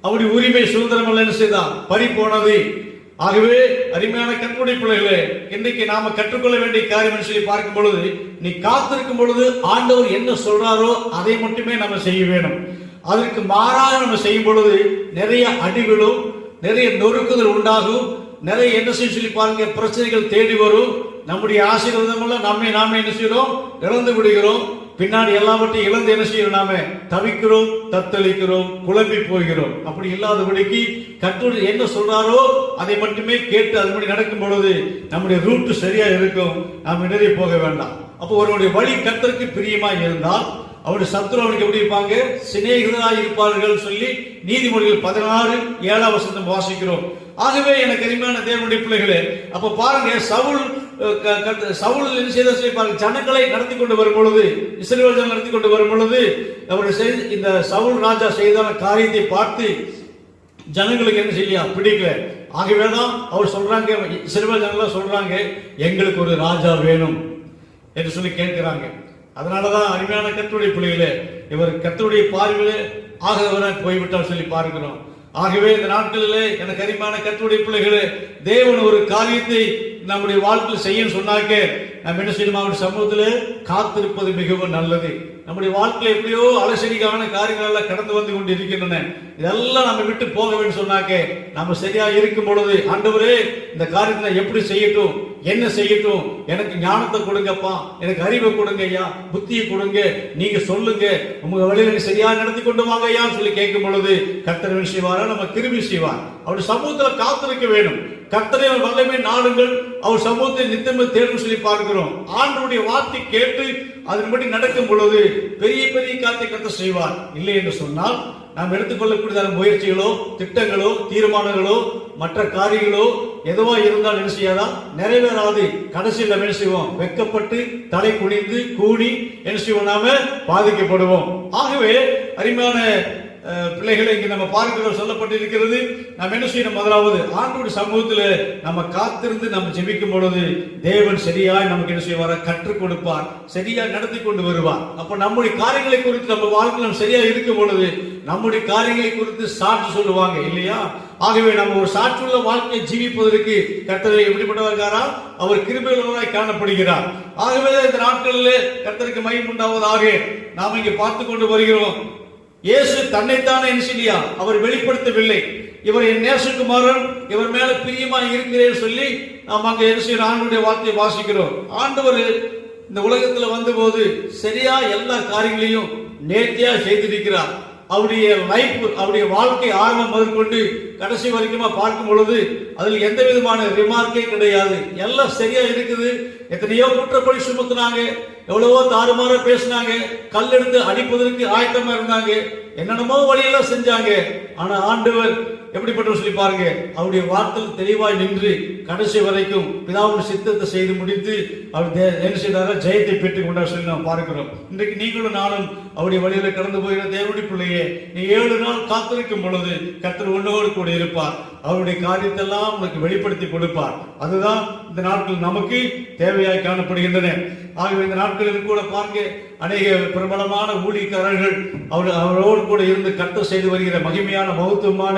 அவருடைய உரிமை சுதந்திரம் எல்லாம் என்ன செய்தான், பறி போனது. ஆகவே அருமையான கர்த்தருடைய பிள்ளைகளே, இன்றைக்கு நாம கற்றுக்கொள்ள வேண்டிய காரியம் சொல்லி பார்க்கும் பொழுது, நீ காத்திருக்கும் பொழுது ஆண்டவர் என்ன சொல்றாரோ அதை மட்டுமே நம்ம செய்ய வேணும். அதற்கு மாறாக நம்ம செய்யும் பொழுது நிறைய அடிகளும் நிறைய நொறுக்குதல் உண்டாகும். நிறைய என்ன செய்ய சொல்லி பாருங்க, பிரச்சனைகள் தேடி வரும். நம்முடைய ஆசீர்வாதம் எல்லாம் நாமே என்ன செய்யறோம், இழந்து விடுகிறோம். பின்னாடி எல்லாவற்றையும் இழந்து என்ன செய்யறோம், நாம தவிக்கிறோம், தத்தளிக்கிறோம், குழம்பி போகிறோம். அப்படி இல்லாதபடிக்கு கர்த்தர் என்ன சொல்றாரோ அதை மட்டுமே கேட்டு அதுபடி நடக்கும் பொழுது நம்முடைய ரூட் சரியா இருக்கும். நாம் இடறி போக வேண்டாம். அப்போ ஒருவருடைய வழி கர்த்தருக்கு பிரியமா இருந்தால் அவருடைய சத்துரு அவனுக்கு எப்படி இருப்பாங்க, சிநேகிதராய் இருப்பார்கள் சொல்லி நீதிமொழிகள் 16:7 வசனம் வாசிக்கிறோம். ஆகவே எனக்கு அருமையான தேவனுடைய பிள்ளைகளே, அப்ப பாருங்க, சவுல் என்ன செய்த சொல்லி பாருங்க, ஜனங்களை நடத்தி கொண்டு வரும் பொழுது, இஸ்ரவேல் ஜனங்களை நடத்தி கொண்டு வரும் பொழுது அவருடைய இந்த சவுல் ராஜா செய்தான காரியத்தை பார்த்து ஜனங்களுக்கு என்ன செய்ய பிடிக்கல. ஆகவேதான் அவர் சொல்றாங்க, இஸ்ரவேல் ஜனங்கள் சொல்றாங்க, எங்களுக்கு ஒரு ராஜா வேணும் என்று சொல்லி கேட்கிறாங்க. அதனாலதான் அருமையான கர்த்தருடைய பிள்ளைகளே, இவர் கர்த்தருடைய பார்வையிலே ஆகவராய் போய்விட்டால் சொல்லி பார்க்கிறோம். ஆகவே இந்த நாட்களிலே எனக்கு அருமையான கர்த்தருடைய பிள்ளைகளே, தேவன் ஒரு காரியத்தை நம்முடைய வாழ்க்கையில் செய்யணும் சொன்னாக்க நம்ம என்ன செய்யணும், அவருடைய சமூகத்தில் காத்திருப்பது மிகவும் நல்லது. நம்முடைய வாழ்க்கையில் எப்படியோ அலசடிக்கான காரியங்கள் எல்லாம் கடந்து வந்து கொண்டு இருக்கின்றன. இதெல்லாம் நம்ம விட்டு போக வேண்டும் சொன்னாக்க நம்ம சரியா இருக்கும் பொழுது, ஆண்டவரே இந்த காரியத்தை எப்படி செய்யட்டும், என்ன செய்யட்டும், எனக்கு ஞானத்தை கொடுங்கப்பா, எனக்கு அறிவை கொடுங்க ஐயா, புத்தியை கொடுங்க, நீங்க சொல்லுங்க, உங்க வழியில சரியா நடத்தி கொண்டு வாங்க ஐயான்னு சொல்லி கேட்கும் பொழுது கர்த்தர் செய்வாரா, நம்ம கிருபை செய்வார். அவருடைய சமூகத்தில் காத்திருக்க வேண்டும். கர்த்தரை வல்லமை நாடுங்கள், அவர் சமூகத்தை நித்தம் தேர்வு சொல்லி பார்க்கிறோம். ஆண்டவருடைய வார்த்தை கேட்டு அதன்படி நடக்கும் பொழுது பெரிய பெரிய காரியத்தை கர்த்தர் செய்வார். இல்லை என்று சொன்னால் நாம் எடுத்துக்கொள்ளக்கூடிய முயற்சிகளோ திட்டங்களோ தீர்மானங்களோ மற்ற காரியங்களோ எதுவா இருந்தால் என்ன செய்யாதா, நிறைவேறாது. கடைசியில் என்ன செய்வோம், வெக்கப்பட்டு தலை குனிந்து கூடி என்ன செய்வோம், நாம பாதிக்கப்படுவோம். ஆகவே அருமையான பிள்ளைகளை இங்க நம்ம பார்க்கிறோம், சொல்லப்பட்டிருக்கிறது. நாம் என்ன செய்யணும், முதலாவது ஆண்டவருடைய சமூகத்தில் நம்ம காத்திருந்து நம்ம ஜெபிக்கும் பொழுது தேவன் சரியாய் நமக்கு என்ன செய்வார், கற்றுக் கொடுப்பார், சரியா நடத்தி கொண்டு வருவார். அப்ப நம்முடைய காரியங்களை குறித்து நம்ம வாழ்க்கையில் சரியா இருக்கும் பொழுது நம்முடைய காரியங்களை குறித்து சாட்சி சொல்லுவாங்க இல்லையா? ஆகவே நம்ம ஒரு சாட்சியுள்ள வாழ்க்கையை ஜீவிப்பதற்கு கர்த்தர் எப்படிப்பட்டவர்காரா? அவர் கிருபையுள்ளவராய் காணப்படுகிறார். ஆகவே இந்த நாட்களில் கர்த்தருக்கு மகிமை உண்டாவதாக நாம் இங்கே பார்த்து கொண்டு வருகிறோம். இயேசு தன்னைத்தானே என்ன அவர் வெளிப்படுத்தவில்லை. இவர் என் நேசகுமாரன், இவர் மேல பிரியமா இருக்கிறேன் சொல்லி நாம் அங்க என்ன செய்யறோம்? ஆண்டவருடைய வார்த்தையை வாசிக்கிறோம். ஆண்டவர் இந்த உலகத்துல வந்த போது சரியா எல்லா காரியங்களையும் நேர்த்தியா செய்திருக்கிறார். அவருடைய லைஃப், அவருடைய வாழ்க்கை ஆரம்பம் முதற்கொண்டு கடைசி வரைக்குமா பார்க்கும் பொழுது அதில் எந்த விதமான ரிமார்க்கே கிடையாது. எல்லாம் சரியா இருக்குது. எத்தனையோ குற்றப்படி சுமத்துனாங்க, எவ்வளவோ தாறுமாற பேசினாங்க, கல் எடுத்து அடிப்பதற்கு ஆயத்தமா இருந்தாங்க, என்னென்னமோ வழியெல்லாம் செஞ்சாங்க. ஆனா ஆண்டவர் எப்படிப்பட்ட சொல்லி பாருங்க, அவருடைய வார்த்தையில் தெளிவாய் நின்று கடைசி வரைக்கும் பிதாவுடைய சித்தத்தை செய்து முடித்து அவர் என்ன செய்தாரோ ஜெயத்தை பெற்றுக் கொண்டார் சொல்லி நாம் பார்க்கிறோம். இன்றைக்கு நீங்களும் நானும் அவருடைய வழியில கடந்து போகிற தேவனுடைய பிள்ளையே, நீ 7 நாள் காத்திருக்கும் பொழுது கர்த்தர் உன்னோடு கூட இருப்பார். அவருடைய காரியத்தை எல்லாம் உங்களுக்கு வெளிப்படுத்தி கொடுப்பார். அதுதான் இந்த நாட்கள் நமக்கு தேவையாய் காணப்படுகின்றன. ஆகவே இந்த நாட்களில் கூட பாருங்க, அநேக பிரபலமான ஊழியக்காரர்கள் அவரோடு கூட இருந்து கர்த்தர் செய்து வருகிற மகிமையான மகத்துவமான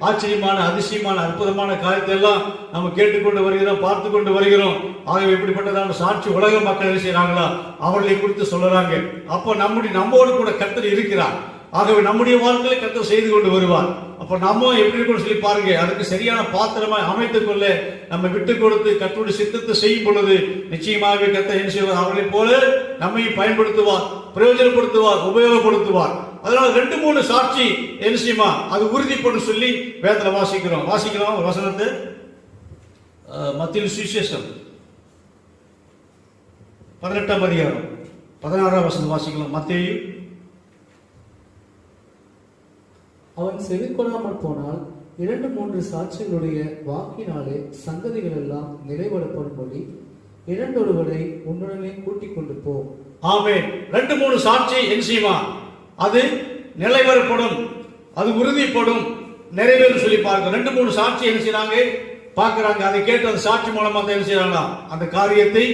ஆச்சரியமான அதிசயமான அற்புதமான காரியத்தை எல்லாம் நம்ம கேட்டுக்கொண்டு வருகிறோம், பார்த்து கொண்டு வருகிறோம். ஆகவே எப்படிப்பட்டதான சாட்சி உலக மக்கள் என்ன செய்யறாங்களா அவர்களை குறித்து சொல்றாங்க. அப்போ நம்மோடு கூட கர்த்தர் இருக்கிறார். ஆகவே நம்முடைய வாழ்க்கையை கர்த்தர் செய்து கொண்டு வருவார். அப்ப நம்ம எப்படி இருக்கணும் சொல்லி பாருங்க, அதுக்கு சரியான பாத்திரமாய் அமைத்துக் கொள்ள நம்ம விட்டு கொடுத்து கர்த்தருடைய சித்தத்தை செய்யும் பொழுது நிச்சயமாகவே கர்த்தர் என்ன செய்வார்? அவர்களை போல நம்மை பயன்படுத்துவார், பிரயோஜனப்படுத்துவார், உபயோகப்படுத்துவார். அதனால 2-3 சாட்சி என்ன செய்யுமா அது உறுதிப்படும் சொல்லி வேதத்துல வாசிக்கிறோம் வசனத்தை. மத்தேயு சுவிசேஷம் 18ஆம் அதிகாரம் 16ஆம் வசனம் வாசிக்கலாம். மத்தேயு. அவன் செவி கொள்ளாமல் போனால் 2-3 சாட்சிகளுடைய வாக்கினாலே சங்கதிகள் எல்லாம் நிறைவேறப்படும்படி 2 உன்னுடனே கூட்டிக் கொண்டு போ. ஆமென். 2-3 சாட்சி என்ன செய்யுமா அது நிலைவரப்படும், அது உறுதிப்படும், நிறைவேறும் சொல்லி பார்க்க 2-3 சாட்சி என்ன செய்யறாங்க பார்க்கிறாங்க. அதை கேட்டு அந்த சாட்சி மூலமா என்ன செய்யறாங்களா அந்த காரியத்தை,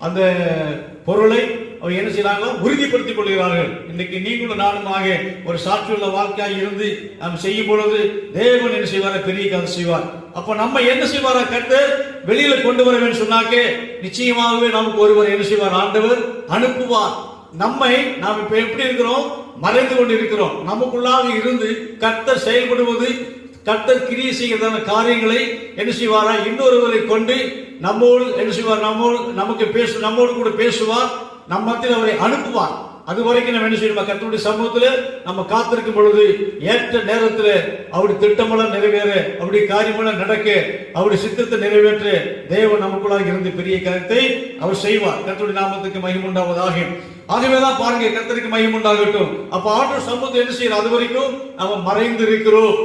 அந்த பொருளை அவர் என்ன செய்யறாங்களோ உறுதிப்படுத்திக் கொள்கிறார்கள். இன்னைக்கு நீங்களும் நானுமாக ஒரு சாட்சியுள்ள வாழ்க்கையாக இருந்து நாம் செய்யும் பொழுது தேவன் என்ன செய்வார? பெரிய கதை செய்வார். அப்ப நம்ம என்ன செய்வாரா? கர்த்தர் வெளியில கொண்டு வர வேண்டும் சொன்னாக்கே நிச்சயமாகவே நமக்கு ஒருவர் என்ன செய்வார்? ஆண்டவர் அனுப்புவார். நாம் இப்ப எப்படி இருக்கிறோம்? மறைந்து கொண்டு இருக்கிறோம். நமக்குள்ளாக இருந்து கர்த்தர் செயல்படுவது, கர்த்தர் கிரியை செய்கிறதான காரியங்களை என்ன செய்வாரா? இன்னொருவரை கொண்டு நம்மோடு என்ன செய்வார்? நம்மோடு கூட பேசுவார், நம்ம மத்தியில் அவரை அனுப்புவார். அது வரைக்கும் நம்ம என்ன செய்யணும்? கர்த்தருடைய சமூகத்துல நம்ம காத்திருக்கும் பொழுது ஏற்ற நேரத்தில் அவருடைய திட்டமெல்லாம் நிறைவேற, அவருடைய காரியமெல்லாம் நடக்க, அவருடைய சித்தத்தை நிறைவேற்ற தேவன் நமக்குள்ளாக இருந்து பெரிய காரியத்தை அவர் செய்வார். கர்த்தருடைய நாமத்துக்கு மகிமை உண்டாவதாக. ஆகவேதான் பாருங்க, கர்த்தருக்கு மகிமை உண்டாகட்டும். அப்ப ஆண்டவர் சமூகத்தை என்ன செய்யற? அது வரைக்கும் நம்ம மறைந்து இருக்கிறோம்.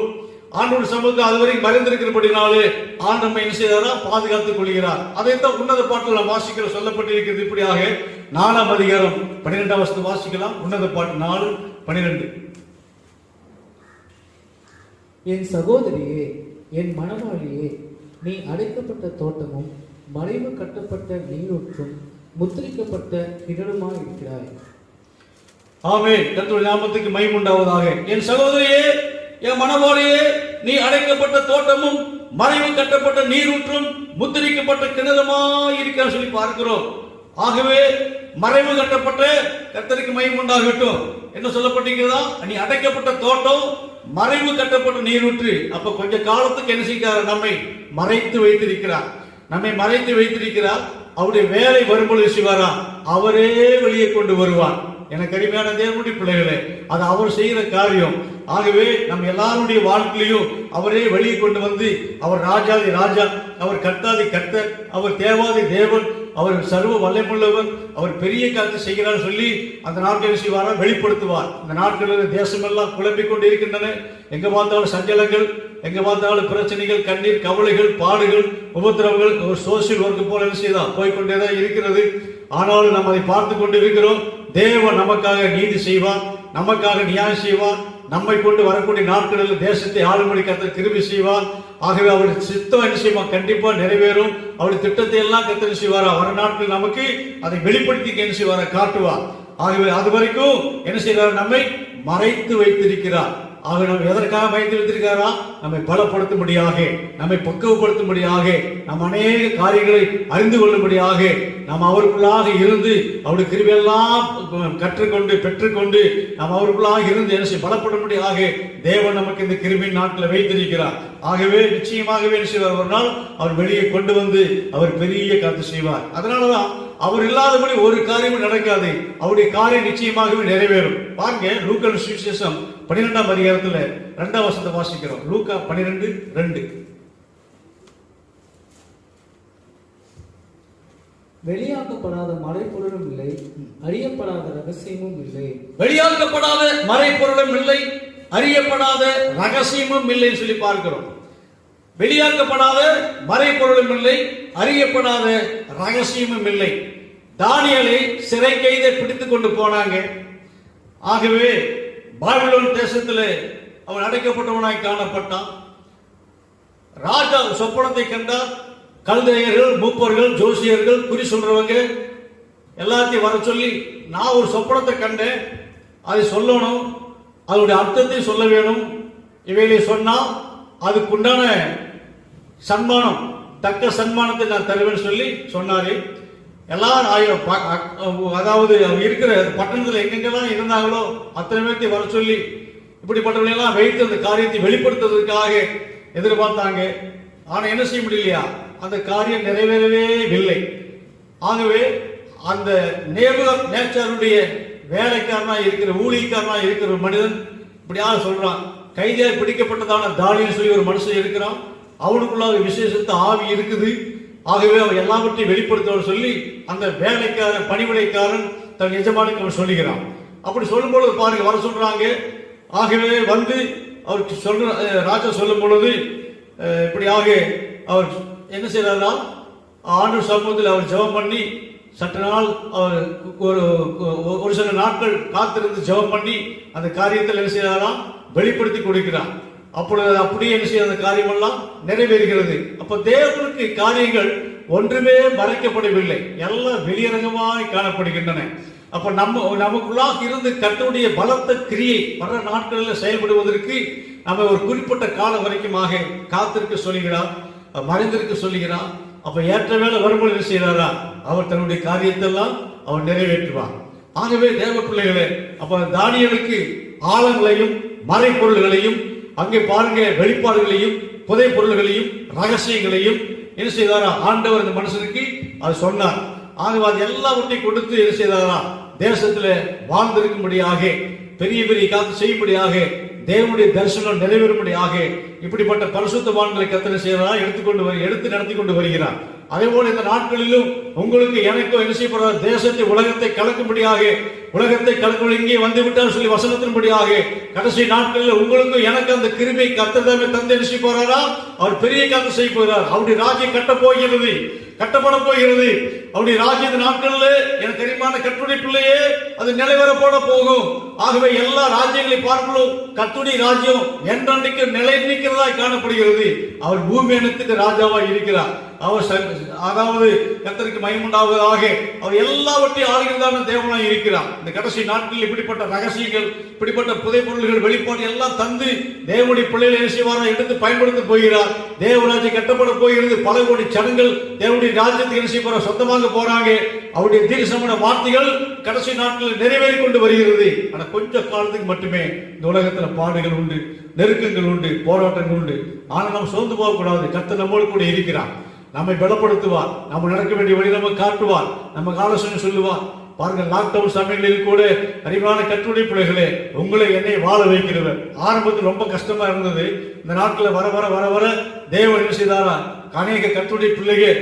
ஆண்டோட சமூகத்தை அதுவரைக்கும் மறைந்திருக்கிறபடினாலே ஆண்டவர் என்ன செய்தாரா? பாதுகாத்துக் கொள்கிறார். அதைத்தான் உன்னத பாட்டில் நாம் வாசிக்கிற சொல்லப்பட்டிருக்கிறது. இப்படியாக 4ஆம் அதிகாரம் 12ஆம் வசனம் வாசிக்கலாம். உன்னத பாட்டு 4:12. என் சகோதரியே, என் மணவாளியே, நீ அடைக்கப்பட்ட தோட்டமும் மறைவு கட்டப்பட்ட நீரூற்றும் முத்திரிக்கப்பட்ட கிணறுமாய் இருக்கிறாய். ஆமென். கர்த்தருடைய நாமத்துக்கு மகிமை உண்டாவதாக. என் சகோதரியே, என் மணவாளியே, நீ அடைக்கப்பட்ட தோட்டமும் மறைவு கட்டப்பட்ட நீரூற்றும் முத்திரிக்கப்பட்ட கிணறுமாய் இருக்கிற சொல்லி பார்க்கிறோம். ஆகவே மறைவு கட்டப்பட்ட கர்த்தருக்கு மகிமை உண்டாகட்டும். என்ன சொல்லப்பட்டிருக்கிறதா? நீ அடைக்கப்பட்ட தோட்டம், மறைவு கட்டப்பட்ட நீரூற்று. அப்ப கொஞ்ச காலத்துக்கு என்ன செய்கிறார்? நம்மை மறைத்து வைத்திருக்கிறார். அவருடைய வேலை வரும்பொழுது செய்வாரா? அவரே வெளியே கொண்டு வருவார். எனக்கு அருமையான தேவனுடைய பிள்ளைகளே, அது அவர் செய்கிற காரியம். ஆகவே நம்ம எல்லாருடைய வாழ்க்கையிலையும் அவரே வெளியே கொண்டு வந்து, அவர் ராஜாதி ராஜா, அவர் கர்த்தாதி கர்த்தர், அவர் தேவாதி தேவன், அவர் சர்வ வல்லமையுள்ளவர், அவர் பெரிய காரியத்தை செய்கிறார் சொல்லி அந்த நாட்களில் செய்வாரா? வெளிப்படுத்துவார். இந்த நாட்களில் தேசமெல்லாம் குழம்பிக் கொண்டு இருக்கின்றன. எங்க பார்த்தாலும் சஞ்சலங்கள், எங்க பார்த்தாலும் பிரச்சனைகள், கண்ணீர், கவலைகள், பாடுகள், உபத்திரவங்கள், ஒரு சோசியல் ஒர்க் போல என்ன செய்தான் போய்கொண்டேதான் இருக்கிறது. ஆனாலும் நம்ம அதை பார்த்து கொண்டு இருக்கிறோம். தேவன் நமக்காக நீதி செய்வார், நமக்காக நியாயம் செய்வார். நம்மை கொண்டு வரக்கூடிய நாட்களில் தேசத்தை ஆளும்படி கர்த்தர் கிருபை செய்வார். ஆகவே அவருடைய சித்தம் என்ன செய்வார்? கண்டிப்பா நிறைவேறும். அவருடைய திட்டத்தை எல்லாம் கர்த்தர் செய்வாரா? வர நாட்கள் நமக்கு அதை வெளிப்படுத்தி என்ன செய்வாரா? காட்டுவார். ஆகவே அது வரைக்கும் என்ன செய்கிறார்? நம்மை மறைத்து வைத்திருக்கிறார். ஆக நம்ம எதற்காக வைத்து வைத்திருக்காரா? நம்மை பலப்படுத்தும்படியாக, நம்மை பக்குவப்படுத்தும்படியாக, நம் அநேக காரியங்களை அறிந்து கொள்ளும்படியாக, நாம் அவருக்குள்ளாக இருந்து அவருடைய கிருபையெல்லாம் கற்றுக்கொண்டு பெற்றுக்கொண்டு நாம் அவருக்குள்ளாக இருந்து என்ன செய்ய பலப்படும்படியாக தேவன் நமக்கு இந்த கிருபையின் நாட்களை வைத்திருக்கிறார். ஆகவே நிச்சயமாகவே என்ன செய்வார்? ஒரு நாள் அவர் வெளியே கொண்டு வந்து அவர் பெரிய காத்து செய்வார். அதனாலதான் அவர் இல்லாதபடி ஒரு காரியமும் நடக்காது. அவருடைய காரியம் நிச்சயமாகவே நிறைவேறும். பாருங்க, லூக்கா சுவிசேஷம் 12ஆம் அதிகாரத்துல 2ஆம் வசனத்தை வாசிக்கிறோம். லூக்கா 12:2. வெளியாக்கப்படாத மறைபொருளும் இல்லை, அறியப்படாத ரகசியமும் இல்லை. வெளியாக்கப்படாத மறைபொருளும் இல்லை, அறியப்படாத ரகசியமும் இல்லை சொல்லி பார்க்கிறோம். வெளியாக்கப்படாத மறைபொருளும் இல்லை, அறியப்படாத ரகசியமும் இல்லை. தானியேலை சிறை கைதை பிடித்துக் கொண்டு போனாங்க. ஆகவே பாபிலோன் தேசத்திலே அவன் அடைக்கப்பட்டவனாய் காணப்பட்டான். ராஜா சொப்பனத்தை கண்டார். கல்தையர்கள், மூப்பர்கள், ஜோசியர்கள், குறி சொல்றவங்க எல்லாத்தையும் வர சொல்லி, நான் ஒரு சொப்பனத்தை கண்டேன், அதை சொல்லணும், அதனுடைய அர்த்தத்தை சொல்ல வேணும், இவைகளை சொன்னா அதுக்குண்டான சன்மானம், தக்க சன்மானத்தை நான் தருவேன்னு சொல்லி சொன்னாரு. எல்லாரும் அதாவது இருக்கிற பட்டணத்தில் எங்கெங்கெல்லாம் இருந்தாங்களோ அத்தனை பேர்த்தையும் வர சொல்லி இப்படிப்பட்டவர்களெல்லாம் வைத்து அந்த காரியத்தை வெளிப்படுத்துவதற்காக எதிர்பார்த்தாங்க. ஆனா என்ன செய்ய முடியலையா? அந்த காரியம் நிறைவேறவே இல்லை. ஆகவே அந்த நேச்சாருடைய வேலைக்காரனா இருக்கிற ஊழியக்காரனா இருக்கிற ஒரு மனிதன் இப்படியாக சொல்றான். கைதியாய் பிடிக்கப்பட்டதான தானியேல் சொல்லி ஒரு மனுஷன் இருக்கிறான், அவனுக்குள்ளாக விசேஷத்த ஆவி இருக்குது. ஆகவே அவர் எல்லாவற்றையும் வெளிப்படுத்துவார் சொல்லி அந்த வேலைக்காரன், பணிவிடைக்காரன் தன் எஜமானுக்கு அவன் சொல்லுகிறான். அப்படி சொல்லும் பொழுது பாருங்க, வர சொல்றாங்க. ஆகவே வந்து அவருக்கு சொல்ற ராஜா சொல்லும் பொழுது இப்படியாக அவர் என்ன செய்யறாரா? ஆண்டவர் சமூகத்தில் அவர் ஜெபம் பண்ணி சற்று நாள் அவர் ஒரு சில நாட்கள் காத்திருந்து ஜெபம் பண்ணி அந்த காரியத்தில் என்ன செய்யறாராம்? வெளிப்படுத்தி கொடுக்கிறார். அப்பொழுது அப்படியே என்ன செய்ய அந்த காரியம் எல்லாம் நிறைவேறுகிறது. அப்ப தேவனுக்கு காரியங்கள் ஒன்றுமே மறைக்கப்படவில்லை, எல்லாம் வெளியரங்கமாய் காணப்படுகின்றன. அப்ப நமக்குள்ளாக இருந்து கர்த்தருடைய பலத்த கிரியை வர நாட்களில் செயல்படுவதற்கு நம்ம ஒரு குறிப்பிட்ட காலம் வரைக்குமாக காத்திருக்க சொல்லுகிறார், மறைந்திருக்க சொல்லுகிறார். அப்ப ஏற்ற வேலை வரும்போது என்ன செய்யறாரா? அவர் தன்னுடைய காரியத்தை எல்லாம் அவர் நிறைவேற்றுவார். ஆகவே தேவ பிள்ளைகளே, அப்ப தானியேலுக்கு ஆழங்களையும் மறைப்பொருள்களையும் அங்கே பாருங்க வெளிப்பாடுகளையும் புதை பொருள்களையும் ரகசியங்களையும் என்ன செய்தாரா? ஆண்டவர் இந்த மனுஷனுக்கு அது சொன்னார். ஆகவே அது எல்லாவற்றையும் கொடுத்து என்ன செய்தாரா? தேசத்துல வாழ்ந்திருக்கும்படியாக, பெரிய பெரிய காத்து செய்யும்படியாக, தேவனுடைய தரிசனம் நிறைவேறும்படியாக இப்படிப்பட்ட பரிசுத்தவான்களை கர்த்தர் செய்யறா எடுத்து நடத்தி கொண்டு வருகிறார். அதே போல இந்த நாட்களிலும் உங்களுக்கு எனக்கும் என்ன செய்யப்படுறார்? தேசத்தை உலகத்தை கலக்கும்படியாக, உலகத்தை கலக்கும் இங்கே வந்து விட்டார் சொல்லி வசனத்தின்படியாக கடைசி நாட்களில் உங்களுக்கும் எனக்கு அந்த கிருபை கர்த்தர் தாமே தந்து என்ன செய்ய போறாரா? அவர் பெரிய காத்து செய்ய போகிறார். அவருடைய ராஜ்யம் கட்டப்பட போகிறது. அவருடைய ராஜ்ய நாட்களில் எனக்கு தெரியுமான கர்த்தருடைய பிள்ளையே அது நிலைவரப்பட போகும். ஆகவே எல்லா ராஜ்யங்களை பார்க்கிறோம், கர்த்தருடைய ராஜ்யம் என்றென்றைக்கு நிலை நிற்கிறதாய் காணப்படுகிறது. அவர் பூமி அனைத்துக்கு ராஜாவாய் இருக்கிறார். அவர் அதாவது கர்த்தருக்கு மகிமையுண்டாவதாக அவர் எல்லாவற்றையும் ஆளுகிறதான தேவனாய் இருக்கிறார். இந்த கடைசி நாட்களில் இப்படிப்பட்ட ரகசியங்கள், இப்படிப்பட்ட புதை பொருள்கள் வெளிப்பாடு எல்லாம் தந்து தேவனுடைய பிள்ளைகளை என்ன செய்வாரா? எடுத்து பயன்படுத்த போகிறார். தேவராஜ்யம் கட்டப்பட போகிறது. பல கோடி ஜனங்கள் தேவனுடைய ராஜ்யத்துக்கு என்ன செய்ய போறாங்க? சொந்தமாக போறாங்க. அவருடைய தீர்க்கமான வார்த்தைகள் கடைசி நாட்களில் நிறைவேறி கொண்டு வருகிறது. ஆனா கொஞ்ச காலத்துக்கு மட்டுமே இந்த உலகத்துல பாடுகள் உண்டு, நெருக்கங்கள் உண்டு, போராட்டங்கள் உண்டு. ஆனா நம்ம சோர்ந்து போக கூடாது. கர்த்தர் நம்மோடு கூட இருக்கிறார். நம்மை பலப்படுத்துவார். நம்ம நடக்க வேண்டிய வழி நம்ம காட்டுவார். நமக்கு ஆலோசனை சொல்லுவார். பாருங்க, லாக்டவுன் சமயங்களில் கூட அறிவான கர்த்தருடைய பிள்ளைகளே, உங்களை என்னை வாழ வைக்கிறவர். ஆரம்பத்தில் ரொம்ப கஷ்டமா இருந்தது. இந்த நாட்களில் வர வர வர வர தேவன் என்ன செய்தாரா? அநேக கர்த்தருடைய பிள்ளைகள்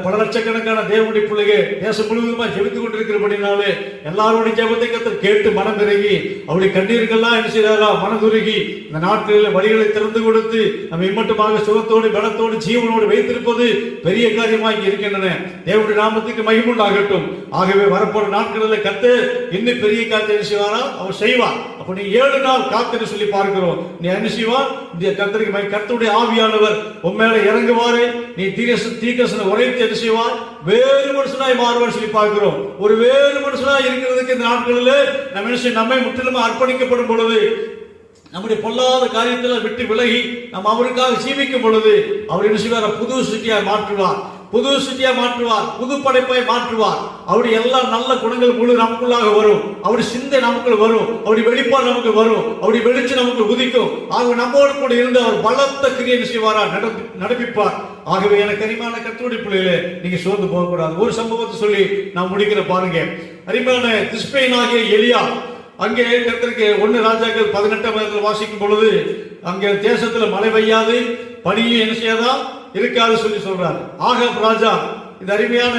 பல லட்சக்கணக்கான தேவனுடைய பிள்ளைகள் தேசம் முழுவதுமா ஜெபித்துக் கொண்டிருக்கிறபடினாலே எல்லாருடைய ஜெபத்தை கர்த்தர் கேட்டு மனம் இறங்கி அவருடைய கண்ணீர்கள்லாம் என்ன செய்தாரா? மனதுருகி இந்த நாட்களில் வழிகளை திறந்து கொடுத்து நம்ம இம்மட்டுமாக சுகத்தோடு பலத்தோடு ஜீவனோடு வைத்திருப்பது பெரிய காரியமாக இருக்கின்றன. தேவனுடைய நாமத்துக்கு மகிமுண்டாகட்டும். ஆகவே வரப்போற நாட்களில் கர்த்தர் இன்னும் பெரிய காரியத்தை என்ன செய்வாரா? அவர் செய்வார். அப்ப நீ 7 நாள் காத்துன்னு சொல்லி பார்க்கிறோம். நீ என்ன செய்வார்? இந்த கர்த்தருடைய ஆவியானவர் உன் மேல இறங்குவாரு. நீ தீர்க்கதரிசன உரைத்து என்ன செய்வார்? வேறு மனுஷனாய் மாறுவார் சொல்லி பார்க்கிறோம். ஒரு வேறு மனுஷனாய் இருக்கிறதுக்கு இந்த நாட்களில் நம்ம நம்மை முற்றிலுமா அர்ப்பணிக்கப்படும் பொழுது நம்முடைய பொல்லாத காரியத்தில் விட்டு விலகி நாம் அவருக்காக ஜீவிக்கும் பொழுது அவர் என்ன செய்வார்? புது சிருஷ்டியாய் மாற்றுவார், புது சிருஷ்டியா மாற்றுவார், புது படைப்பாய் மாற்றுவார். அவருடைய எல்லா நல்ல குணங்கள் முழு நமக்குள்ளாக வரும், அவருடைய சிந்தை நமக்குள் வரும், அவருடைய வெளிப்பாடு நமக்கு வரும், அவருடைய வெளிச்சம் நமக்கு உதிக்கும். ஆகவே நம்மோடு கூட இருந்து அவர் பலத்த கிரியை செய்வாரா, நடப்பிப்பார். ஆகவே எனக்கு அருமையான கர்த்தருடைய பிள்ளைகளே, நீங்க சோர்ந்து போகக்கூடாது. ஒரு சம்பவத்தை சொல்லி நான் முடிக்கிற பாருங்க. அருமையான திஸ்பேனாகிய எலியா அங்கே கர்த்தருக்கு 1 ராஜாக்கள் 18 வாசிக்கும் பொழுது அங்கே தேசத்துல மழை பெய்யாது, பனியும் என்ன செய்யாதா இருக்காது சொல்லி சொல்றாரு. ஆகாப் ராஜா இந்த அருமையான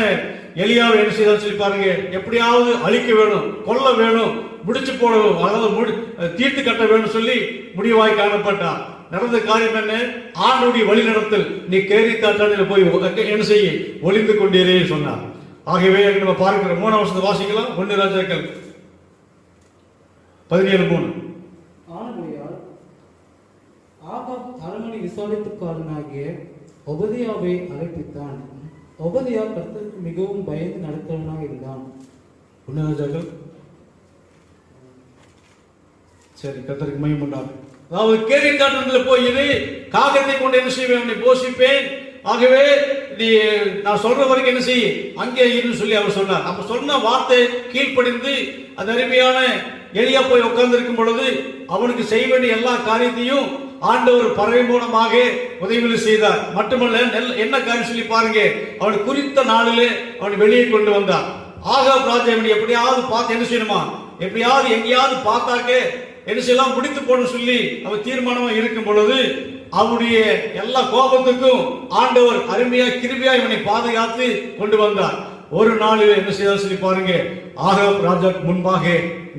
எலியாவை என்ன செய்தான்னு சொல்லி பாருங்க. எப்படியாவது அழிக்க வேணும், கொல்ல வேணும், முடிச்சு போடணும், அதாவது தீர்த்து கட்ட வேணும் சொல்லி முடிவாய் காணப்பட்டார். நடந்த காரியம் என்ன? ஆண்டுடைய வழி நடத்தல், நீ கேரி காட்டான போய் என்ன செய்ய, ஒளிந்து கொண்டீரே சொன்னார். ஆகவே நம்ம பார்க்கிற 3ஆம் வசனத்தை வாசிக்கலாம். 1 ராஜாக்கள் 17:3. ஆனபடியால் ஆகாப் அரண்மனை விசாரிப்புக்காரனாகிய ஒபதியாவை அழைப்பித்தான். ஒபதியா கர்த்தருக்கு மிகவும் பயந்து நடக்கிறவனாக இருந்தான். 1 ராஜாக்கள் சரி, கர்த்தருக்கு மகிமை உண்டாகும். அதாவது கேரி காட்டுல போய் இரு, காகத்தை கொண்டு என்ன செய்வேன், போஷிப்பேன். ஆகவே நீ நான் சொல்ற வரைக்கும் என்ன செய்ய, அங்கே இருந்து சொல்லி அவர் சொன்னார். அப்ப சொன்ன வார்த்தை கீழ்ப்படிந்து அந்த அருமையான எலியா போய் உட்கார்ந்து இருக்கும் பொழுது அவனுக்கு செய்ய வேண்டிய எல்லா காரியத்தையும் ஆண்டவர் பறவை மூலமாக உதவிகள் செய்தார். மட்டுமல்ல, என்ன காரியம் சொல்லி பாருங்க, அவன் குறித்த நாளிலே அவன் வெளியே கொண்டு வந்தார். ஆகாப் ராஜா இவனை எப்படியாவது பார்த்து என்ன செய்யணுமா, எப்படியாவது எங்கேயாவது பார்த்தாக்க என்ன செய்யலாம், முடித்து போன சொல்லி அவன் தீர்மானமா இருக்கும் பொழுது அவருடைய எல்லா கோபத்துக்கும் ஆண்டவர் அருமையா கிருபையா இவனை பாதுகாத்து கொண்டு வந்தார். ஒரு நாளில் என்ன செய்தார் சொல்லி பாருங்க, ஆகாப் ராஜாக்கு முன்பாக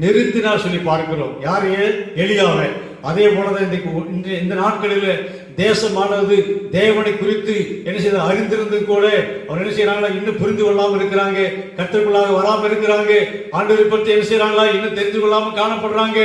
நிறுத்தினார் சொல்லி பார்க்கிறோம். யாரையே? எலியாவை. அதே போலதான் இந்த நாட்களில் தேசமானது தேவனை குறித்து என்ன செய்த அறிந்திருந்து கூட அவர் என்ன செய்யறாங்களா, இன்னும் புரிந்து கொள்ளாம இருக்கிறாங்க, கற்றுக்கொள்ளாம வராம இருக்கிறாங்க, ஆண்டவரை பற்றி என்ன செய்யறாங்களா, இன்னும் தெரிந்து கொள்ளாம காணப்படுறாங்க.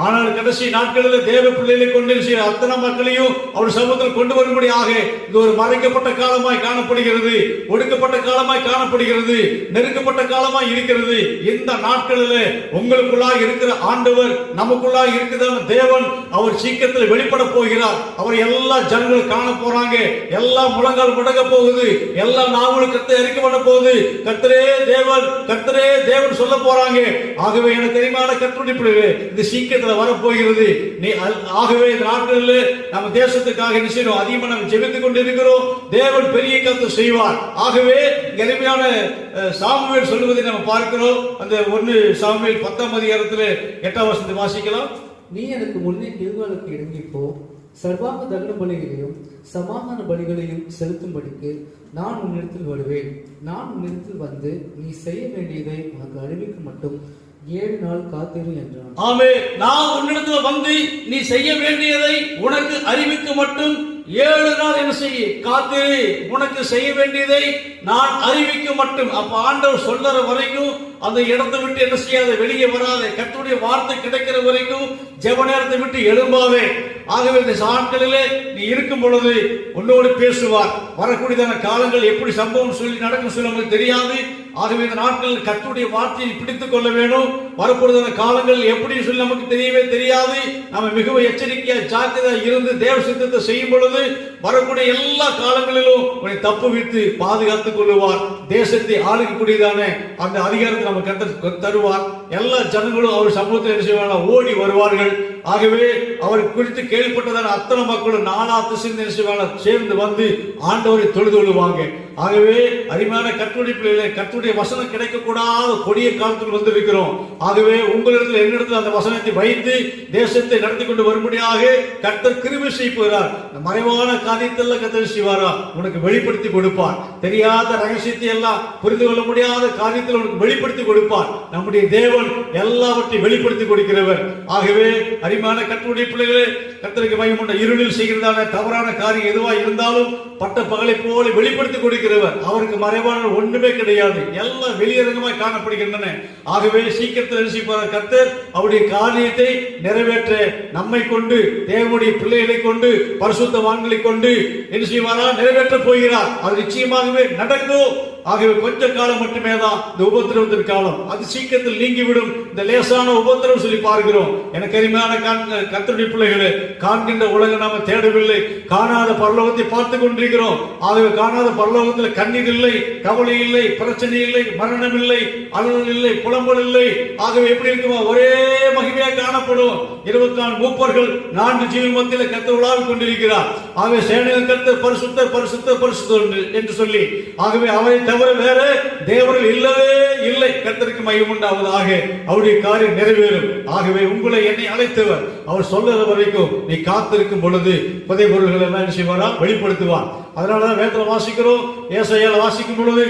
ஆனால் கடைசி நாட்களில் தேவ பிள்ளைகளை கொண்டு அத்தனை மக்களையும் அவர் சமூகத்தில் கொண்டு வரும்படியாக இது ஒரு மறைக்கப்பட்ட காலமாய் காணப்படுகிறது, ஒடுக்கப்பட்ட காலமாய் காணப்படுகிறது, நெருக்கப்பட்ட காலமாய் இருக்கிறது. இந்த நாட்களில் உங்களுக்குள்ளாக இருக்கிற ஆண்டவர், நமக்குள்ளாக இருக்கிறதான தேவன் அவர் சீக்கிரத்தில் வெளிப்பட போகிறார். அவர் எல்லா ஜனங்கள் காண போறாங்க, எல்லா முழங்கால் முடங்க போகுது, எல்லா நாவலும் கர்த்தரை அறிக்கை பண்ண போகுது, கர்த்தரே தேவன், கர்த்தரே தேவன் சொல்ல போறாங்க. ஆகவே எனக்கு தெரியுமான கர்த்தருடைய பிள்ளைகளே, இது சீக்கிரத்தில் வரப்போகிறது. ஆகவே இந்த நாட்களில் நம்ம தேசத்துக்காக என்ன செய்யணும், அதிகமாக நம்ம ஜெபித்துக் கொண்டு இருக்கிறோம். தேவன் பெரிய கருத்து செய்வார். ஆகவே எளிமையான சாமுவேல் சொல்லுவதை நம்ம பார்க்கிறோம். அந்த 1 சாமுவேல் 10ஆம் அதிகாரத்தில் 8ஆம் வசனத்தை வாசிக்கலாம். நீ எனக்கு முன்னே கில்காலுக்கு இறங்கிப்போ, சர்வாங்க தகன பலிகளையும் சமாதான பலிகளையும் செலுத்தும்படிக்கு நான் உன்னிடத்தில் வருவேன். நான் உன்னிடத்தில் வந்து நீ செய்ய வேண்டியதை உனக்கு அறிவிக்க மட்டும் 7 நாள் காத்திரு என்றான். ஆமே, நான் உன்னிடத்தில் வந்து நீ செய்ய வேண்டியதை உனக்கு அறிவிக்க மட்டும் 7 நாள் என்ன செய்ய, காத்திரு. உனக்கு செய்ய வேண்டியதை நான் அறிவிக்க மட்டும். அப்ப ஆண்டவர் சொல்ற வரைக்கும் அந்த இடத்தை விட்டு என்ன செய்யாத, வெளியே வராத, கர்த்தருடைய வார்த்தை கிடைக்கிற வரைக்கும் ஜெப நேரத்தை விட்டு எழும்பாதே. ஆகவே இந்த நாட்களிலே நீ இருக்கும் பொழுது உன்னோடு பேசுவார். வரக்கூடியதான காலங்கள் எப்படி சம்பவம் சொல்லி நடக்கும் சொல்லி நமக்கு தெரியாது. ஆகவே இந்த நாட்களில் கர்த்தருடைய வார்த்தையை பிடித்துக் கொள்ள வேண்டும். வரக்கூடியதான காலங்கள் எப்படி சொல்லி நமக்கு தெரியவே தெரியாது. நம்ம மிகவும் எச்சரிக்கையா ஜாக்கிரதையா இருந்து தேவ சித்தத்தை செய்யும் பொழுது வரக்கூடிய எல்லா காலங்களிலும் உன்னை தப்பு வைத்து பாதுகாத்துக் கொள்ளுவார். தேசத்தை ஆளுக்கக்கூடியதான அந்த அதிகாரத்தை நம்ம கர்த்தர் தருவார். எல்லா ஜனங்களும் அவர் சமூகத்தில் என்ன செய்வாங்க, ஓடி வருவார்கள். ஆகவே அவர் குறித்து கேள்விப்பட்டதான அத்தனை மக்களும் நாலா திசைவாங்க சேர்ந்து வந்து ஆண்டவரை தொழுது கொள்ளுவாங்க. ஆகவே அருமையான கர்த்தருடைய பிள்ளைகளே, கர்த்தருடைய வசனம் கிடைக்கக்கூடாத கொடிய காலத்தில் வந்திருக்கிறோம். ஆகவே உங்களிடத்தில் என்னிடத்தில் அந்த வசனத்தை வைத்து தேசத்தை நடத்தி கொண்டு வரும்படியாக கர்த்தர் கிருபை செய்கிறார். மறைவான காரியத்தில் கர்த்தர் செய்வாரா, உனக்கு வெளிப்படுத்தி கொடுப்பார். தெரியாத ரகசியத்தை எல்லாம் புரிந்து கொள்ள முடியாத காரியத்தில் உனக்கு வெளிப்படுத்தி கொடுப்பார். நம்முடைய தேவன் எல்லாவற்றையும் வெளிப்படுத்தி கொடுக்கிறவர். ஆகவே அருமையான கர்த்தருடைய பிள்ளைகளே, கர்த்தருக்கு மகிமை. இருளில் செய்கிறதான தவறான காரியம் எதுவாக இருந்தாலும் பட்ட பகலை போல வெளிப்படுத்தி கொடுக்கிறவர். அவருக்கு மறைவான ஒன்றுமே கிடையாது, எல்லாம் வெளியரங்கமாய் காணப்படுகின்றன. ஆகவே சீக்கிரத்தில் கர்த்தர் அவருடைய காரியத்தை நிறைவேற்ற நம்மை கொண்டு, தேவனுடைய பிள்ளைகளை கொண்டு, பரிசுத்தவான்களை கொண்டு என்ன செய்வாரா, நிறைவேற்ற போகிறார். அது நிச்சயமாகவே நடக்கும். ஆகவே கொஞ்ச காலம் மட்டுமே தான் இந்த உபத்திரவத்தின் காலம், அது சீக்கிரத்தில் நீங்கிவிடும். இந்த லேசான உபத்திரவம் சொல்லி பார்க்கிறோம். எனக்கு அருமையான கர்த்தருடைய பிள்ளைகளே, காண்கின்ற உலகம் நாம தேடவில்லை, காணாத பரலோகத்தை பார்த்து கொண்டிருக்கிறோம். ஆகவே காணாத பரலோகத்தில் கண்ணீர் இல்லை, கவலை இல்லை, பிரச்சனை இல்லை, மரணம் இல்லை, அலுவல் இல்லை, புலம்பல் இல்லை. ஆகவே எப்படி இருக்குமா? ஒரே மகிமையாக காணப்படும். 24 மூப்பர்கள் 4 ஜீவன் மத்தியில் கர்த்தர் உலாவிக் கொண்டிருக்கிறார். ஆகவே சேனைகள் கர்த்தர் பரிசுத்தர் பரிசுத்தர் பரிசுத்தர் என்று சொல்லி, ஆகவே அவரை தவிர வேற தேவர்கள் இல்லவே இல்லை. கர்த்தருக்கு மகிமை உண்டாவதாக. அவருடைய காரியம் நிறைவேறும். ஆகவே உங்களை என்னை அழைத்தவர் அவர் சொல்லுற வரைக்கும் நீ காத்திருக்கும் பொழுது புதை பொருள்கள் எல்லாம் என்ன செய்வாரா? வெளிப்படுத்துவார். அதனாலதான் வேதத்தில் வாசிக்கிறோம், ஏசாயால வாசிக்கும் பொழுது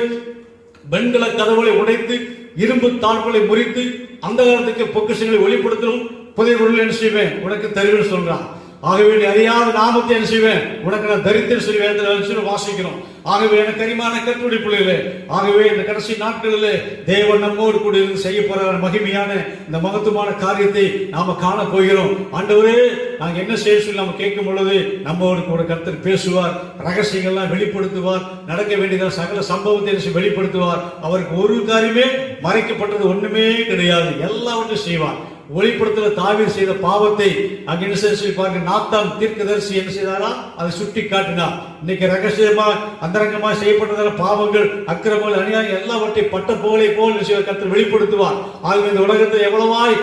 வெண்கல கதவுகளை உடைத்து இரும்பு தாழ்களை முறித்து அந்த காலத்துக்கு பொக்கிஷங்களை வெளிப்படுத்தும் புதை பொருள் என்ன செய்வேன் உனக்கு தருவேன் சொல்றான். ஆகவே நீ அறியாத நாமத்தை என்ன செய்வேன் உனக்கு நான் தரித்திரம் சொல்லி வாசிக்கிறோம். ஆகவே எனக்கு கரிமான கர்த்தருடைய பிள்ளைகளே, ஆகவே இந்த கடைசி நாட்களிலே தேவன் நம்மோடு கூட இருந்து செய்ய போற மகிமையான இந்த மகத்துவமான காரியத்தை நாம காண போகிறோம். ஆண்டவரே நாங்க என்ன செய்ய சொல்லி நாம கேட்கும் பொழுது நம்மோடு கூட கர்த்தர் பேசுவார், ரகசியங்கள்லாம் வெளிப்படுத்துவார், நடக்க வேண்டிய சகல சம்பவத்தை வெளிப்படுத்துவார். அவருக்கு ஒரு காரியமே மறைக்கப்பட்டது ஒண்ணுமே கிடையாது, எல்லாவற்றையும் செய்வார். ஒளிப்படுத்தல தாவீது செய்த பாவத்தை அங்க என்ன சொல்லி பாருங்க, நாத்தான் தீர்க்கதரிசி என்ன செய்தாரா? அதை சுட்டி காட்டினார். இன்னைக்கு ரகசியமா அந்தரங்கமா செய்யப்பட்டதான பாவங்கள், அக்கிரமங்கள், அநியாயம் எல்லாவற்றையும் பட்ட போலை போல் கர்த்தர் வெளிப்படுத்துவார். ஆகவே இந்த உலகத்தில் எவ்வளவாய்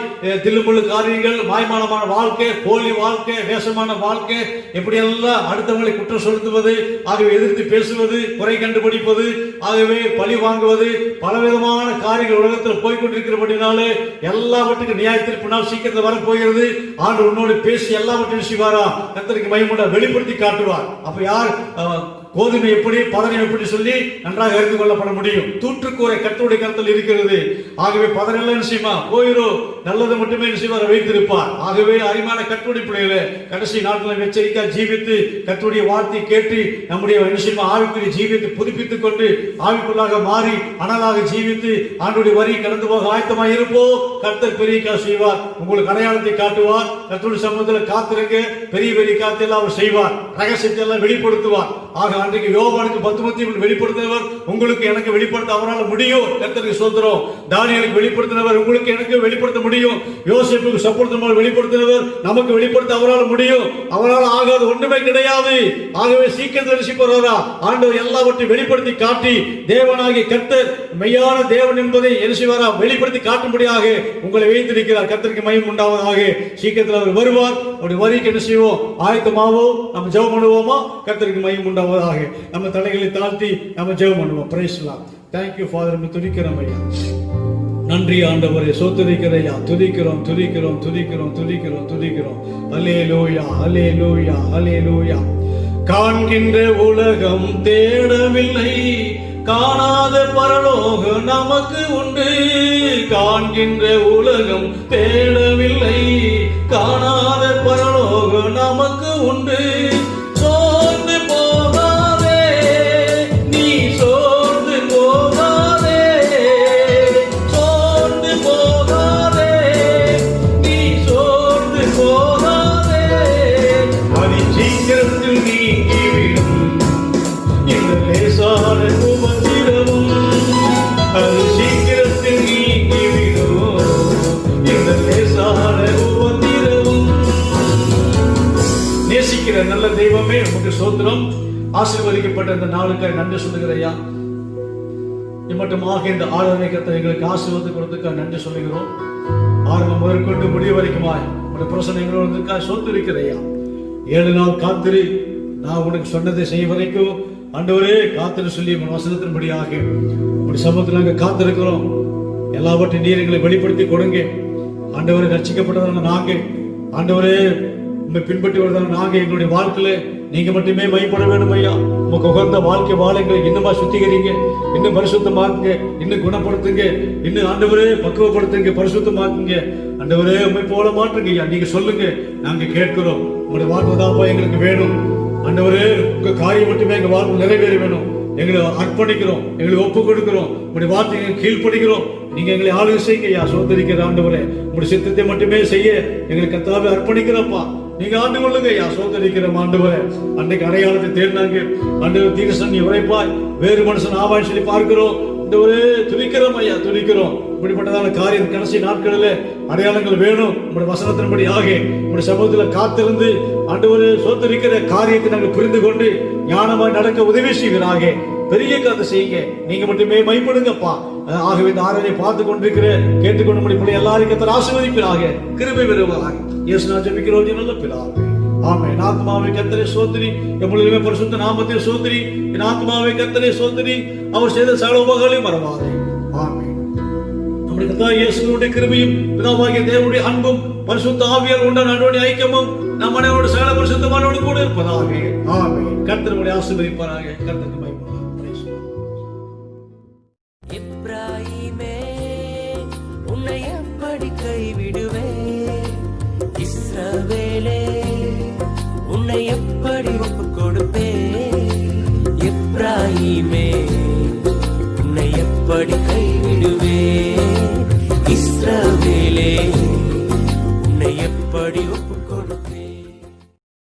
தில்லுமுள்ளு காரியங்கள், மாய்மானமான வாழ்க்கை, போலி வாழ்க்கை, வேஷமான வாழ்க்கை, எப்படியெல்லாம் அடுத்தவங்களை குற்றம் செலுத்துவது, ஆகவே எதிர்த்து பேசுவது, குறை கண்டுபிடிப்பது, ஆகவே பழி வாங்குவது, பலவிதமான காரியங்கள் உலகத்தில் போய்கொண்டிருக்கிறபடினாலே எல்லாவற்றுக்கும் நியாயத்தில் பின்னால் சீக்கிரத்தில் வரப்போகிறது. ஆண்டு உன்னோடு பேசி எல்லாவற்றையும் செய்வாரா? கர்த்தருக்கு மகிமை வெளிப்படுத்தி காட்டுவார். அப்ப யார் கோதுமை எப்படி பதனம் எப்படி சொல்லி நன்றாக அறிந்து கொள்ளப்பட முடியும்? தூற்றுக்கூரை கர்த்தருடைய கருத்தில் இருக்கிறது. ஆகவே பதனம் என்ன செய்யுமா? போயிரும், நல்லது மட்டுமே என்ன செய்வார்? வைத்திருப்பார். ஆகவே அருமையான கர்த்தருடைய பிள்ளைகளே, கடைசி நாட்களில் எச்சரிக்கா ஜீவித்து கர்த்தருடைய வார்த்தை கேட்டு நம்முடைய என்ன செய்யுமா? ஆவிக்குரிய ஜீவித்து புதுப்பித்துக் கொண்டு ஆவிக்குள்ளாக மாறி அனலாக ஜீவித்து ஆண்டுடைய வரி கடந்து போக ஆயத்தமாக இருப்போ. கர்த்தர் பெரிய செய்வார், உங்களுக்கு அடையாளத்தை காட்டுவார். கர்த்தருடைய சமூகத்தில் காத்திருக்க பெரிய பெரிய காரியத்தை அவர் செய்வார், ரகசியத்தை எல்லாம் வெளிப்படுத்துவார். ஆக அன்றைக்கு யோவானுக்கு 10 வெளிப்படுத்தினவர் உங்களுக்கு எனக்கு வெளிப்படுத்த அவரால் முடியும். கர்த்தருக்கு ஸ்தோத்திரம். தானியேலுக்கு வெளிப்படுத்தினவர் உங்களுக்கு எனக்கு வெளிப்படுத்த முடியும். யோசேப்புக்கு சப்போர்ட் வெளிப்படுத்தினவர் நமக்கு வெளிப்படுத்த அவரால் முடியும். அவரால் ஆகாத ஒன்றுமே கிடையாது. ஆகவே சீக்கிரத்தில் ரசிப்பவரா ஆண்டவர் எல்லாவற்றையும் வெளிப்படுத்தி காட்டி தேவனாகிய கர்த்தர் மெய்யான தேவன் என்பதை என்ன செய்வாரா? வெளிப்படுத்தி காட்டும்படியாக உங்களை வைத்திருக்கிறார். கர்த்தருக்கு மகிமை உண்டாவதாக. சீக்கிரத்தில் அவர் வருவார். அவருடைய வரிக்கு என்ன செய்வோம்? ஆயத்தமாவோம். நம்ம ஜெபம் பண்ணுவோமா? கர்த்தருக்கு மகிமை உண்டாவதாக. நம்ம தலைகளை தாழ்த்தி நம்ம ஜெபம் பண்ணுவோம். Price the Lord. Thank you Father. நம்ம துதிக்கிறோம் ஐயா. நன்றி ஆண்டவரே, சோதரிக்கிற ஐயா. துதிக்கிறோம் துதிக்கிறோம் துதிக்கிறோம் துதிக்கிறோம் துதிக்கிறோம். அல்லேலூயா அல்லேலூயா அல்லேலூயா. காண்கின்ற உலகம் தேடவில்லை, காணாத பரலோகம் நமக்கு உண்டு. காண்கின்ற உலகம் தேடவில்லை, காணாத பரலோகம் நமக்கு உண்டு. சோர்ந்து போகாதே, நீ சோர்ந்து போகாதே, சோர்ந்து போகாதே, நீ சோர்ந்து போகாதே. அது சீக்கிரத்தில் நீங்கிவிடும் இந்த லேசான உபத்திரவம். அது சீக்கிரத்தில் நீங்கிவிடும் இந்த லேசான உபத்திரவம். நேசிக்கிற நல்ல தெய்வமே உமக்கு ஸ்தோத்திரம். ஆசீர்வதிக்கப்பட்ட இந்த நாளுக்காக நன்றி சொல்லுகிற ஐயா. இம்மட்டுமாக இந்த ஆராதனை கர்த்தர் எங்களுக்கு ஆசீர்வாதம் கொடுத்துக்காக நன்றி சொல்லுகிறோம். ஆரம்பம் முதற்கொண்டு முடிவு வரைக்குமாய் உடைய பிரசனைகளோடு சொத்து ஐயா. 7 நாள் காத்திரு, நான் உனக்கு சொன்னதை செய்ய வரைக்கும் ஆண்டவரே காத்திரு சொல்லி வசனத்தின்படியாக உடைய சமூகத்தில் நாங்கள் காத்திருக்கிறோம். எல்லாவற்றையும் நீர் எங்களை வெளிப்படுத்தி கொடுங்க ஆண்டவரே. ரட்சிக்கப்பட்டதான நாங்கள் ஆண்டவரே உண்மை பின்பற்றி வருதான நாங்கள் எங்களுடைய வாழ்க்கையில நீங்க மட்டுமே மைப்பட வேண்டும் ஐயா. உமக்கு உகந்த வாழ்க்கை வாழுங்க. இன்னுமா சுத்திகரிங்க, இன்னும் பரிசுத்தமாக்குங்க, இன்னும் குணப்படுத்துங்க, இன்னும் ஆண்டவரே பக்குவப்படுத்துங்க, பரிசுத்தமாக்குங்க. ஆண்டவரே உண்மை போல மாற்றுங்க ஐயா. நீங்க சொல்லுங்க, நாங்க கேட்கிறோம். உங்களுடைய வாழ்க்கைதாப்பா எங்களுக்கு வேணும் ஆண்டவரே. உங்க காரியம் மட்டுமே எங்க வாழ்க்கை நிறைவேற வேணும். எங்களை அர்ப்பணிக்கிறோம், எங்களை ஒப்பு கொடுக்கிறோம். உங்களுடைய வார்த்தையை கீழ்ப்படுகிறோம். நீங்க எங்களை ஆளுகை செய்யுங்க ஐயா. சோதரிக்கிற ஆண்டவரே, உங்களுடைய சித்தத்தை மட்டுமே செய்ய எங்களுக்கு கர்த்தாவே அர்ப்பணிக்கிறப்பா. நீங்க ஆண்டு கொள்ளுங்க ஐயா. சோதரிக்கிறோம் ஆண்டவரே. அன்றைக்கு அடையாளத்தை தேடினாங்க ஆண்டவர். தீர்க்கதரிசி உரைப்பாய் வேறு மனுஷன் ஆவாய் சொல்லி பார்க்கிறோம். இந்த ஒரு துணிக்கிறோம் ஐயா, துணிக்கிறோம். இப்படிப்பட்டதான காரியம் கடைசி நாட்களில் அடையாளங்கள் வேணும். உங்களுடைய வசனத்தின்படி ஆக உங்களுடைய சமூகத்தில் காத்திருந்து ஆண்டவரே சோதரிக்கிற காரியத்தை நாங்கள் புரிந்து கொண்டு ஞானமாய் நடக்க உதவி செய்வீராக. பெரிய காரியத்தை செய்யுங்க. நீங்க மட்டுமே மைப்படுங்கப்பா. ஆகவே இந்த ஆராதனை பார்த்து கொண்டிருக்கிற கேட்டுக்கொண்டு முடியும் எல்லாரும் கர்த்தர் ஆசீர்வதிப்பீராக, கிருபை பெறுவாராக. இயேசு நாமத்தில் ஜெபிக்கிறோம் நல்ல பிதாவே. ஆமென். என் ஆத்மாவே கர்த்தரை சோதரி, எம்முடைய பரிசுத்த நாமத்தை சோதரி. என் ஆத்மாவே கர்த்தரை சோதரி, அவர் செய்த சகல உபகாரங்களையும் மறவாதே. ஆமென். நம்முடைய கர்த்தர் இயேசுவுடைய கிருபையும் பிதாவாகிய தேவனுடைய அன்பும் பரிசுத்த ஆவியால் உண்டான அன்புடைய ஐக்கியமும் நம் அனைவரோடு சகல பரிசுத்தவான்களோடு கூட இருப்பதாக. ஆமென். கர்த்தர் உங்களை ஆசீர்வதிப்பாராக. கர்த்தருக்கு மகிமை. எப்ராயிமே உன்னை எப்படி கைவிடுவேன்? இஸ்ரவேலே உன்னை எப்படி ஒப்புக் கொடுப்பேன்? எப்ராயிமே உன்னை எப்படி கைவிடுவேன்? இஸ்ரவேலே